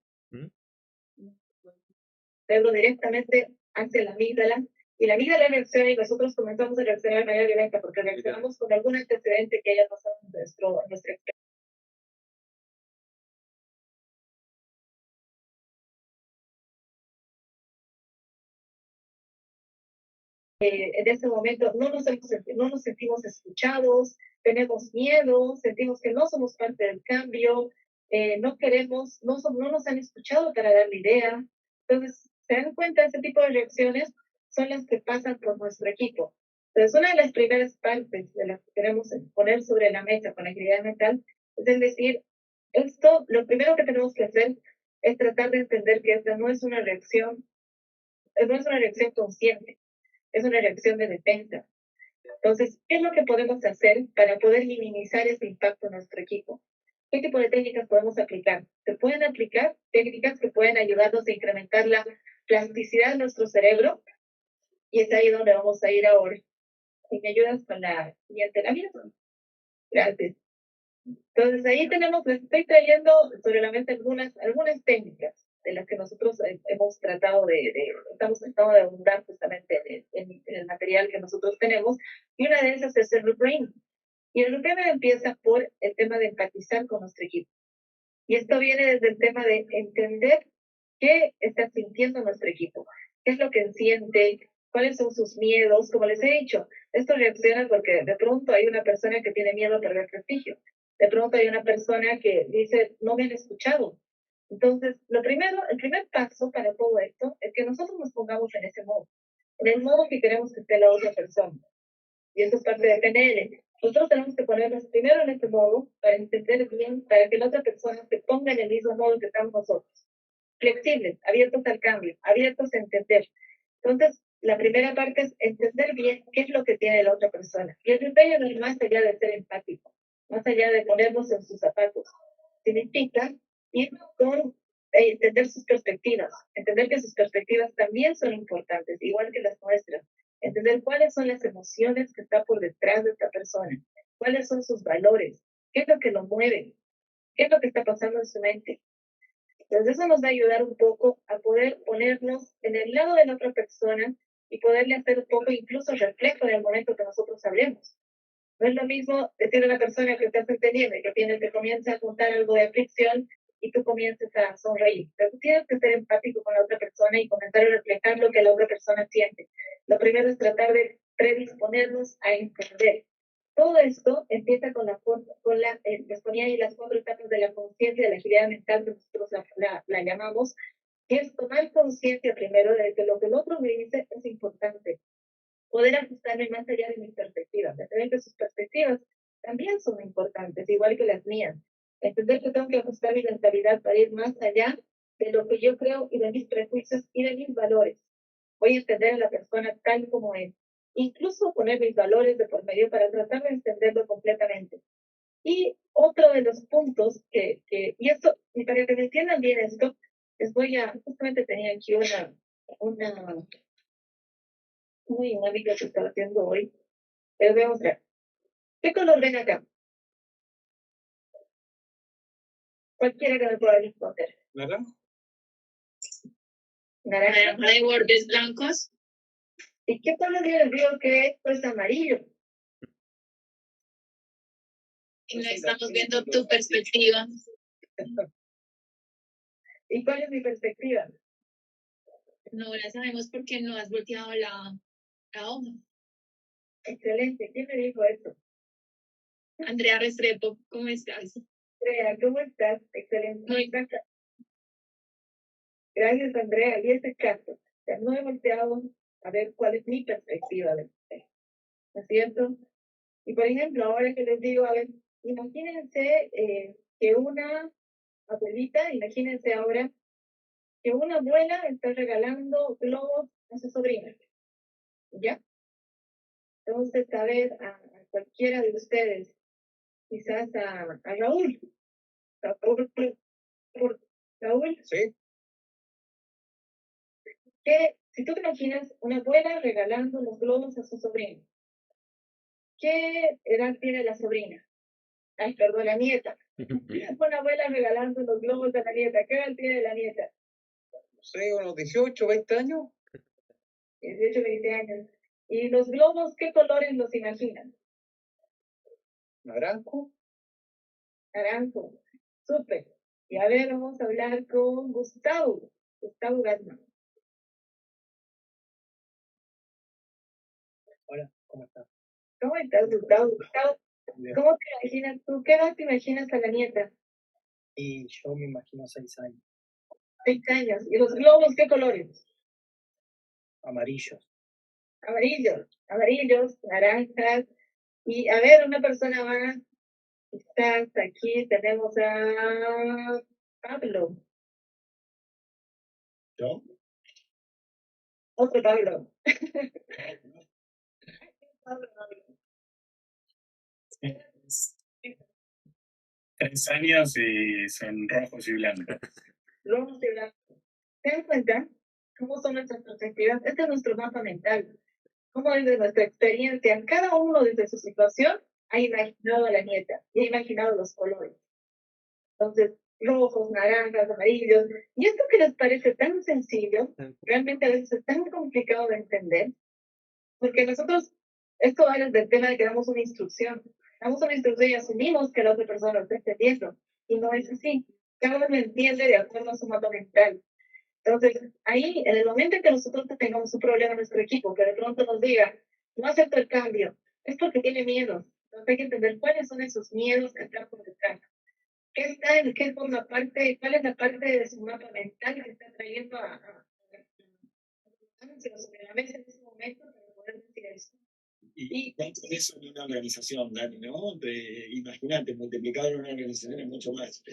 directamente hacia la amígdala, y la amígdala reacciona y nosotros comenzamos a reaccionar de manera violenta porque reaccionamos con algún antecedente que haya pasado en nuestra experiencia. En ese momento no nos sentimos escuchados, tenemos miedo, sentimos que no somos parte del cambio, no queremos, no nos han escuchado para dar la idea. Entonces, se dan cuenta, ese tipo de reacciones son las que pasan por nuestro equipo. Entonces, una de las primeras partes de las que queremos poner sobre la mesa con la agilidad mental es decir, lo primero que tenemos que hacer es tratar de entender que esta no es una reacción consciente, es una reacción de defensa. Entonces, ¿qué es lo que podemos hacer para poder minimizar ese impacto en nuestro equipo? ¿Qué tipo de técnicas podemos aplicar? Se pueden aplicar técnicas que pueden ayudarnos a incrementar la plasticidad de nuestro cerebro, y es ahí donde vamos a ir ahora. Si me ayudas con la siguiente lámina. Gracias. Entonces, ahí les estoy trayendo sobre la mesa algunas técnicas de las que nosotros hemos tratado estamos tratando de abundar justamente en el material que nosotros tenemos, y una de esas es el reframing. Y el reframing empieza por el tema de empatizar con nuestro equipo. Y esto viene desde el tema de entender qué está sintiendo nuestro equipo, qué es lo que siente, cuáles son sus miedos. Como les he dicho, esto reacciona porque de pronto hay una persona que tiene miedo a perder prestigio. De pronto hay una persona que dice, no me han escuchado. Entonces, el primer paso para todo esto es que nosotros nos pongamos en ese modo, en el modo que queremos que esté la otra persona. Y eso es parte de PNL. Nosotros tenemos que ponernos primero en este modo para entender bien, para que la otra persona se ponga en el mismo modo que estamos nosotros. Flexibles, abiertos al cambio, abiertos a entender. Entonces, la primera parte es entender bien qué es lo que tiene la otra persona. Y el empeño no es más allá de ser empático, más allá de ponernos en sus zapatos. Significa ir con entender sus perspectivas, entender que sus perspectivas también son importantes, igual que las nuestras. Entender cuáles son las emociones que están por detrás de esta persona, cuáles son sus valores, qué es lo que lo mueve, qué es lo que está pasando en su mente. Entonces eso nos va a ayudar un poco a poder ponernos en el lado de la otra persona y poderle hacer un poco incluso reflejo en el momento que nosotros hablemos. No es lo mismo decirle a una persona que estás entendiendo y que comienza a contar algo de aflicción y tú comiences a sonreír. Pero tú tienes que ser empático con la otra persona y comenzar a reflejar lo que la otra persona siente. Lo primero es tratar de predisponernos a entender. Todo esto empieza les ponía ahí las 4 etapas de la conciencia, de la agilidad mental, que nosotros la llamamos, que es tomar conciencia primero de que lo que el otro me dice es importante. Poder ajustarme más allá de mis perspectivas, entender que sus perspectivas también son importantes, igual que las mías. Entender que tengo que ajustar mi mentalidad para ir más allá de lo que yo creo y de mis prejuicios y de mis valores. Voy a entender a la persona tal como es. Incluso poner mis valores de por medio para tratar de entenderlo completamente. Y otro de los puntos y para que me entiendan bien esto, justamente tenía aquí una dinámica que estaba haciendo hoy. Les voy a mostrar. ¿Qué color ven acá? Cualquiera que me pueda responder. ¿Naranja? Naranja. De bordes blancos. ¿Y qué color yo les digo que esto es amarillo? Y no estamos viendo tu perspectiva. ¿Y cuál es mi perspectiva? No la sabemos porque no has volteado la hoja. Excelente. ¿Quién me dijo eso? Andrea Restrepo, ¿cómo estás? Andrea, ¿cómo estás? Excelente. Muy Gracias. Gracias, Andrea. Y ese caso. O sea, no he volteado a ver cuál es mi perspectiva de usted. ¿No es cierto? Y por ejemplo, ahora que les digo, a ver, imagínense que una abuelita, imagínense ahora que una abuela está regalando globos a su sobrina. ¿Ya? Entonces, a ver, a cualquiera de ustedes, quizás a Raúl. Raúl, Sí. si tú te imaginas una abuela regalando los globos a su sobrina, ¿qué edad tiene la sobrina? Ay, perdón, la nieta. Una abuela regalando los globos a la nieta. ¿Qué edad tiene la nieta? No sé, unos 18, 20 años. 18, 20 años. ¿Y los globos qué colores los imaginan? Naranjo. Naranjo. Súper. Y a ver, vamos a hablar con Gustavo. Gustavo Gatman. Hola, ¿cómo estás? ¿Cómo estás, Gustavo? Gustavo, ¿cómo te imaginas tú? ¿Qué edad te imaginas a la nieta? Y yo me imagino 6 años, 6 años. ¿Y los globos qué colores? amarillos. Amarillos, naranjas. Y a ver, una persona más. Quizás aquí tenemos a Pablo. ¿Yo? Otro Pablo. Pablo. 3 años y son rojos y blancos. Rojos y blancos. ¿Se dan cuenta cómo son nuestras perspectivas? Este es nuestro mapa mental. Cómo desde nuestra experiencia, cada uno desde su situación ha imaginado a la nieta y ha imaginado los colores. Entonces, rojos, naranjas, amarillos. Y esto que les parece tan sencillo, realmente a veces es tan complicado de entender, porque nosotros, esto va desde el tema de que damos una instrucción. Damos una instrucción y asumimos que la otra persona lo está entendiendo. Y no es así. Cada uno entiende de acuerdo a su mapa mental. Entonces, ahí, en el momento en que nosotros tengamos un problema en nuestro equipo, que de pronto nos diga, no acepto el cambio, es porque tiene miedo. Entonces hay que entender cuáles son esos miedos que están por detrás. ¿Qué está en qué forma parte, cuál es la parte de su mapa mental que está trayendo a sobre la mesa en ese momento para poder decir eso? Y cuánto es eso en una organización, Dani, ¿no? Imagínate, multiplicado en una organización es mucho más.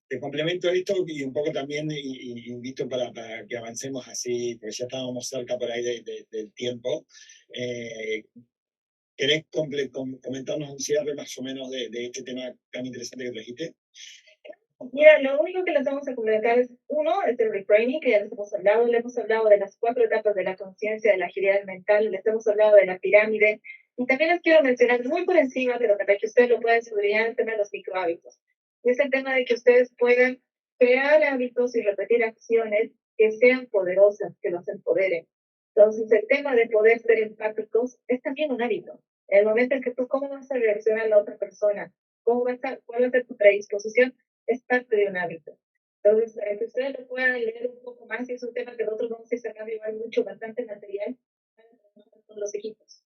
Te complemento esto y un poco también invito para que avancemos así, porque ya estábamos cerca por ahí del tiempo. ¿Querés comentarnos un cierre más o menos de este tema tan interesante que trajiste? Mira, lo único que les vamos a comentar es, uno, es el reframing, que ya les hemos hablado de las 4 etapas de la conciencia, de la agilidad mental, les hemos hablado de la pirámide, y también les quiero mencionar muy por encima, pero para que ustedes lo puedan estudiar, el tema de los microhábitos. Y es el tema de que ustedes puedan crear hábitos y repetir acciones que sean poderosas, que los empoderen. Entonces, el tema de poder ser empáticos es también un hábito. En el momento en que tú, ¿cómo vas a reaccionar a la otra persona? ¿Cuál va a ser tu predisposición? Es parte de un hábito. Entonces, para que ustedes lo puedan leer un poco más, y es un tema que nosotros vamos a ir sacando igual mucho, bastante material para trabajar con los equipos.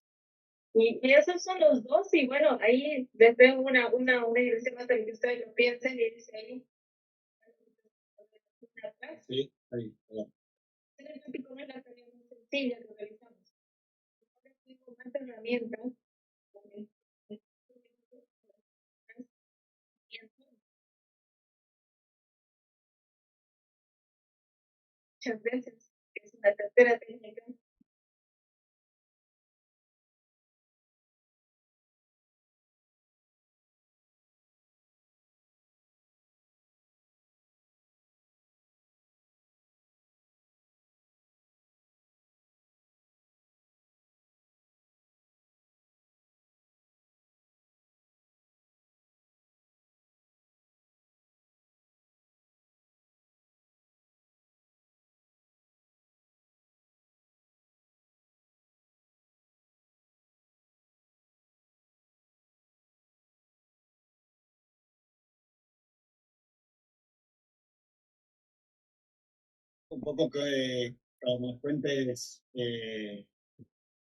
Y esos son los dos, y bueno, ahí les veo una dirección más para que ustedes lo piensen y dicen ahí. Sí, ahí. Ser empático no es la tarea más sencilla que realizamos. Ahora tengo más herramientas. Muchas veces es una tercera técnica. Un poco que nos cuentes de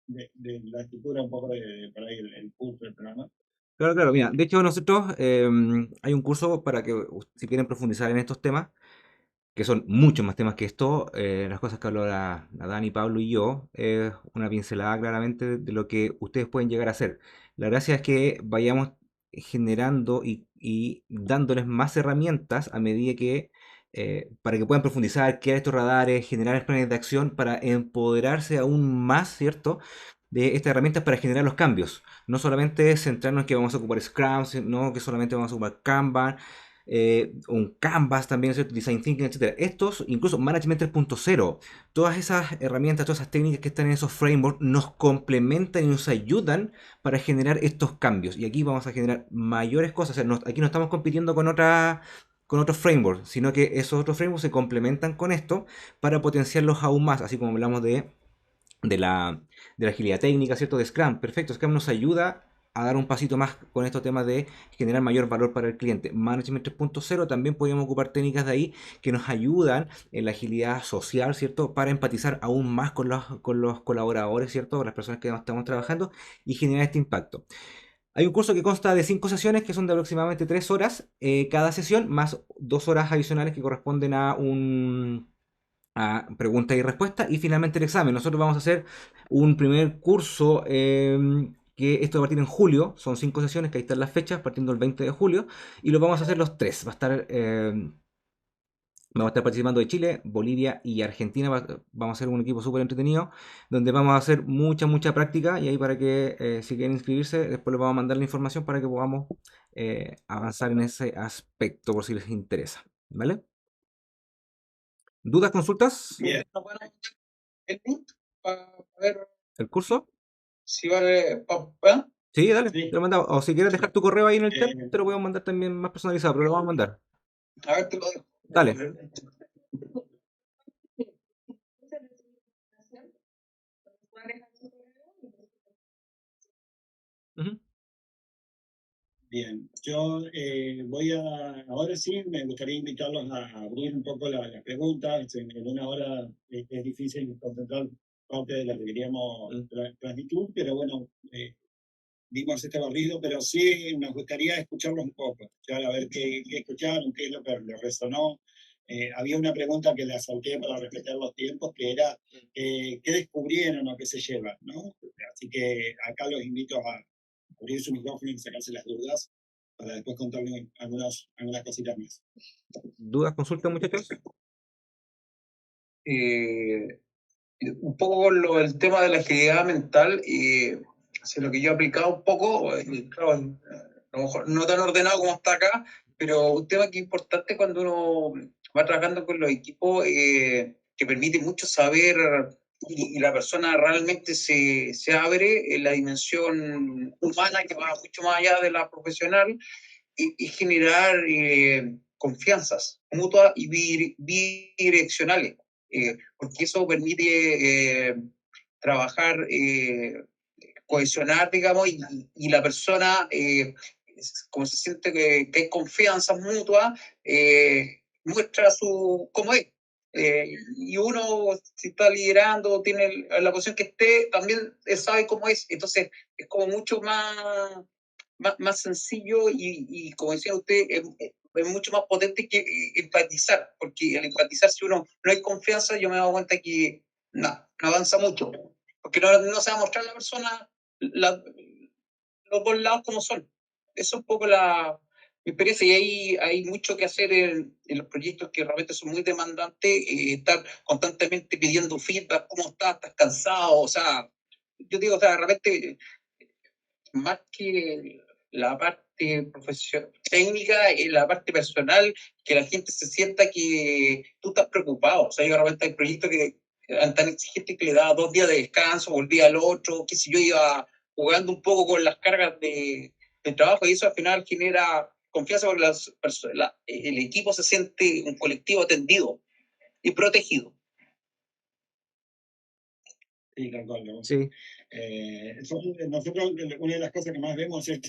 la estructura, un poco de por ahí el curso del programa. Claro, claro, mira, de hecho nosotros hay un curso para que si quieren profundizar en estos temas, que son muchos más temas que esto, las cosas que habló la Dani, Pablo y yo, es una pincelada claramente de lo que ustedes pueden llegar a hacer. La gracia es que vayamos generando y dándoles más herramientas a medida que, para que puedan profundizar, crear estos radares, generar planes de acción para empoderarse aún más, ¿cierto? De estas herramientas para generar los cambios. No solamente centrarnos en que vamos a ocupar Scrum, sino que solamente vamos a ocupar Kanban, un Canvas también, ¿cierto? Design Thinking, etcétera. Estos, incluso Management 3.0, todas esas herramientas, todas esas técnicas que están en esos frameworks nos complementan y nos ayudan para generar estos cambios. Y aquí vamos a generar mayores cosas. O sea, aquí no estamos compitiendo con otros frameworks, sino que esos otros frameworks se complementan con esto para potenciarlos aún más, así como hablamos de la, de la agilidad técnica, ¿cierto? De Scrum. Perfecto, Scrum nos ayuda a dar un pasito más con estos temas de generar mayor valor para el cliente. Management 3.0 también podemos ocupar técnicas de ahí que nos ayudan en la agilidad social, ¿cierto? Para empatizar aún más con los colaboradores, ¿cierto? Las personas que estamos trabajando y generar este impacto. Hay un curso que consta de 5 sesiones que son de aproximadamente 3 horas cada sesión, más 2 horas adicionales que corresponden a preguntas y respuestas y finalmente el examen. Nosotros vamos a hacer un primer curso que esto va a partir en julio, son 5 sesiones que ahí están las fechas, partiendo el 20 de julio y lo vamos a hacer los tres. Vamos a estar participando de Chile, Bolivia y Argentina. Vamos a hacer un equipo súper entretenido donde vamos a hacer mucha práctica y ahí para que si quieren inscribirse, después les vamos a mandar la información para que podamos avanzar en ese aspecto por si les interesa. ¿Vale? ¿Dudas, consultas? Bien. Bueno, el link para ver ¿El curso? si vale. Sí, dale, te Sí, lo mandamos. O si quieres dejar tu correo ahí en el chat, eh, te lo podemos mandar también más personalizado, pero lo vamos a mandar. A ver, te lo dejo. Dale. Ujú. bien. Yo ahora sí, me gustaría invitarlos a abrir un poco las preguntas. En una hora es difícil concentrar parte de lo que queríamos transmitir, pero bueno, dimos este barrido, pero sí nos gustaría escucharlos un poco, escuchar a ver qué escucharon, qué es lo que les resonó. Había una pregunta que la salté para respetar los tiempos, que era qué descubrieron o qué se llevan, ¿no? Así que acá los invito a abrir su micrófono y sacarse las dudas para después contarles algunas cositas más. ¿Dudas, consultas, muchachos? Un poco con el tema de la agilidad mental, lo que yo he aplicado un poco, claro, a lo mejor no tan ordenado como está acá, pero un tema que es importante cuando uno va trabajando con los equipos, que permite mucho saber y la persona realmente se abre en la dimensión humana que va mucho más allá de la profesional y generar confianzas mutuas y bidireccionales, porque eso permite trabajar, cohesionar, digamos, y la persona, como se siente que hay confianza mutua, muestra cómo es. Y uno, si está liderando, tiene la posición que esté, también sabe cómo es. Entonces, es como mucho más sencillo y como decía usted, es mucho más potente que empatizar, porque al empatizar, si uno no hay confianza, yo me he dado cuenta que no avanza mucho, porque no se va a mostrar la persona los dos lados como son. Eso es un poco mi experiencia, y ahí hay mucho que hacer en los proyectos que realmente son muy demandantes, estar constantemente pidiendo feedback, ¿cómo estás cansado? O sea, yo digo, o sea, de repente más que la parte técnica, la parte personal, que la gente se sienta que tú estás preocupado. O sea, yo realmente hay proyectos que eran tan exigentes que le daba 2 días de descanso, volvía al otro, que si yo iba jugando un poco con las cargas de trabajo, y eso al final genera confianza porque el equipo se siente un colectivo atendido y protegido. Sí, tal cual, ¿no? Sí. Nosotros, una de las cosas que más vemos es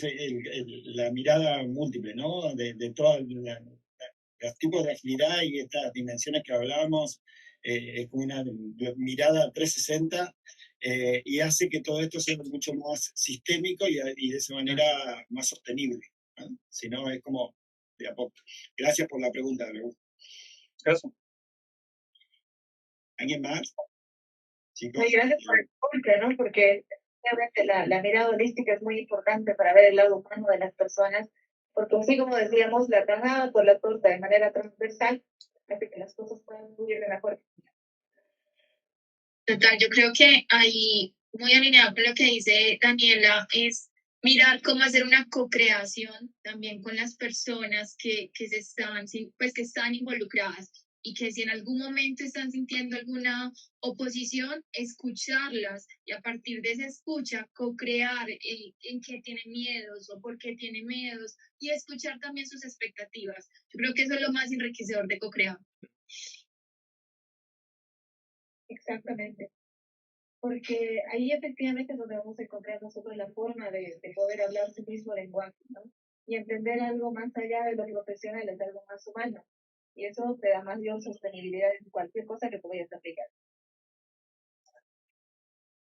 la mirada múltiple, ¿no? De todos los tipos de agilidad y estas dimensiones que hablábamos, es como una mirada 360, y hace que todo esto sea mucho más sistémico y de esa manera más sostenible, ¿no? Si no, es como de a poco. Gracias por la pregunta, Gracias. ¿Alguien más? Chicos. Muy gracias por el punto, ¿no? Porque realmente la mirada holística es muy importante para ver el lado humano de las personas, porque así como decíamos, la tajada por la torta de manera transversal hace que las cosas puedan fluir de mejor. Total, yo creo que ahí, muy alineado con lo que dice Daniela, es mirar cómo hacer una co-creación también con las personas que pues, que están involucradas y que si en algún momento están sintiendo alguna oposición, escucharlas y a partir de esa escucha, co-crear en qué tienen miedos o por qué tienen miedos y escuchar también sus expectativas. Yo creo que eso es lo más enriquecedor de co-crear. Exactamente. Porque ahí efectivamente es donde vamos a encontrar nosotros la forma de poder hablar su mismo lenguaje, ¿no? Y entender algo más allá de lo profesional, es algo más humano. Y eso te da mayor sostenibilidad en cualquier cosa que puedas aplicar.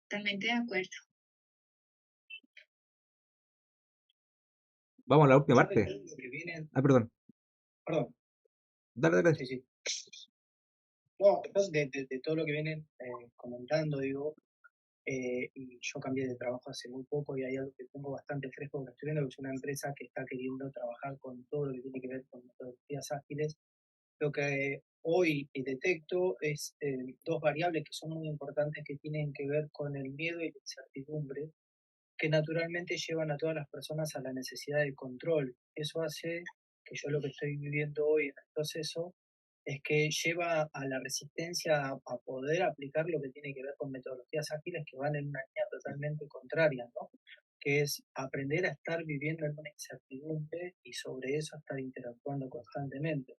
Totalmente de acuerdo. Vamos a la última parte. Que vienen, Ah, perdón. perdón, Dale. sí. No, de todo lo que vienen comentando, digo, y yo cambié de trabajo hace muy poco y hay algo que tengo bastante fresco que estoy viendo, que es una empresa que está queriendo trabajar con todo lo que tiene que ver con metodologías ágiles. Lo que hoy detecto es 2 variables que son muy importantes que tienen que ver con el miedo y la incertidumbre, que naturalmente llevan a todas las personas a la necesidad de control. Eso hace que yo lo que estoy viviendo hoy en el proceso es que lleva a la resistencia a poder aplicar lo que tiene que ver con metodologías ágiles que van en una línea totalmente contraria, ¿no? que es aprender a estar viviendo en una incertidumbre y sobre eso estar interactuando constantemente.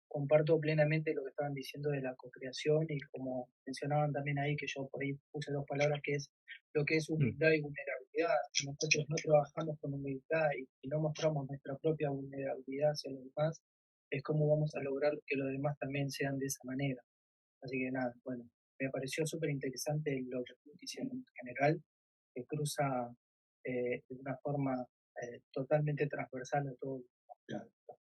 Comparto plenamente lo que estaban diciendo de la co-creación y como mencionaban también ahí, que yo por ahí puse dos palabras, que es lo que es humildad y vulnerabilidad. Si nosotros no trabajamos con humildad y no mostramos nuestra propia vulnerabilidad hacia los demás, es como vamos a lograr que los demás también sean de esa manera. Así que nada, bueno, me pareció súper interesante lo que hicieron en general, que cruza de una forma totalmente transversal a todo.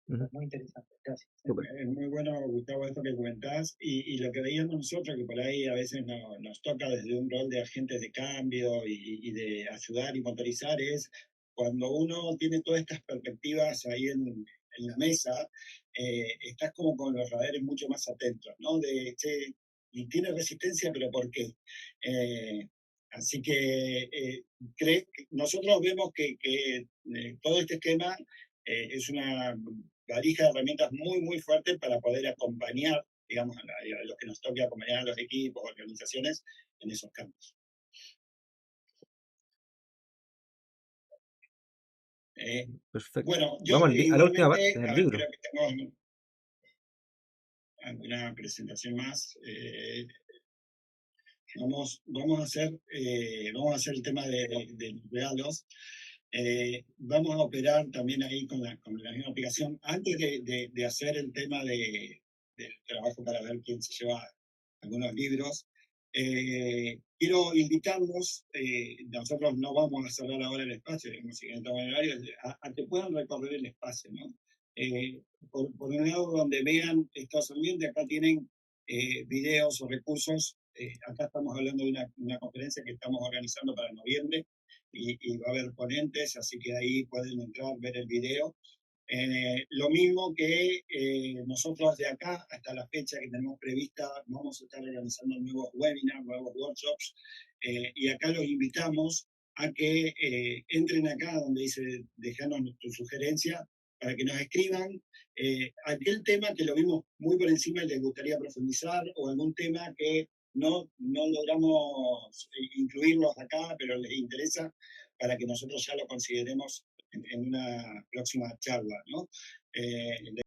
Muy interesante, gracias. Es muy bueno, Gustavo, esto que comentás, y lo que veíamos nosotros, que por ahí a veces nos toca desde un rol de agentes de cambio y de ayudar y motorizar, es cuando uno tiene todas estas perspectivas ahí en la mesa, estás como con los radares mucho más atentos, ¿no? De, che, y tiene resistencia, pero ¿por qué? Así que nosotros vemos que todo este esquema es una valija de herramientas muy, muy fuerte para poder acompañar, digamos, a los que nos toque acompañar a los equipos, organizaciones en esos campos. Perfecto. Bueno, yo Vamos a la última parte igualmente, del a ver, libro. creo que tengo alguna presentación más. Vamos a hacer el tema de los regalos. Vamos a operar también ahí con la misma aplicación. Antes de hacer el tema del trabajo para ver quién se lleva algunos libros, quiero invitarlos, nosotros no vamos a cerrar ahora el espacio, digamos, a que puedan recorrer el espacio, ¿no? Por un lado, donde vean estos ambientes, acá tienen videos o recursos. Acá estamos hablando de una conferencia que estamos organizando para noviembre y va a haber ponentes, así que ahí pueden entrar, ver el video. Lo mismo que nosotros de acá hasta la fecha que tenemos prevista, vamos a estar organizando nuevos webinars, nuevos workshops, y acá los invitamos a que entren acá donde dice dejarnos tu sugerencia para que nos escriban aquel tema que lo vimos muy por encima y les gustaría profundizar, o algún tema que no logramos incluirlos acá, pero les interesa, para que nosotros ya lo consideremos en una próxima charla, ¿no?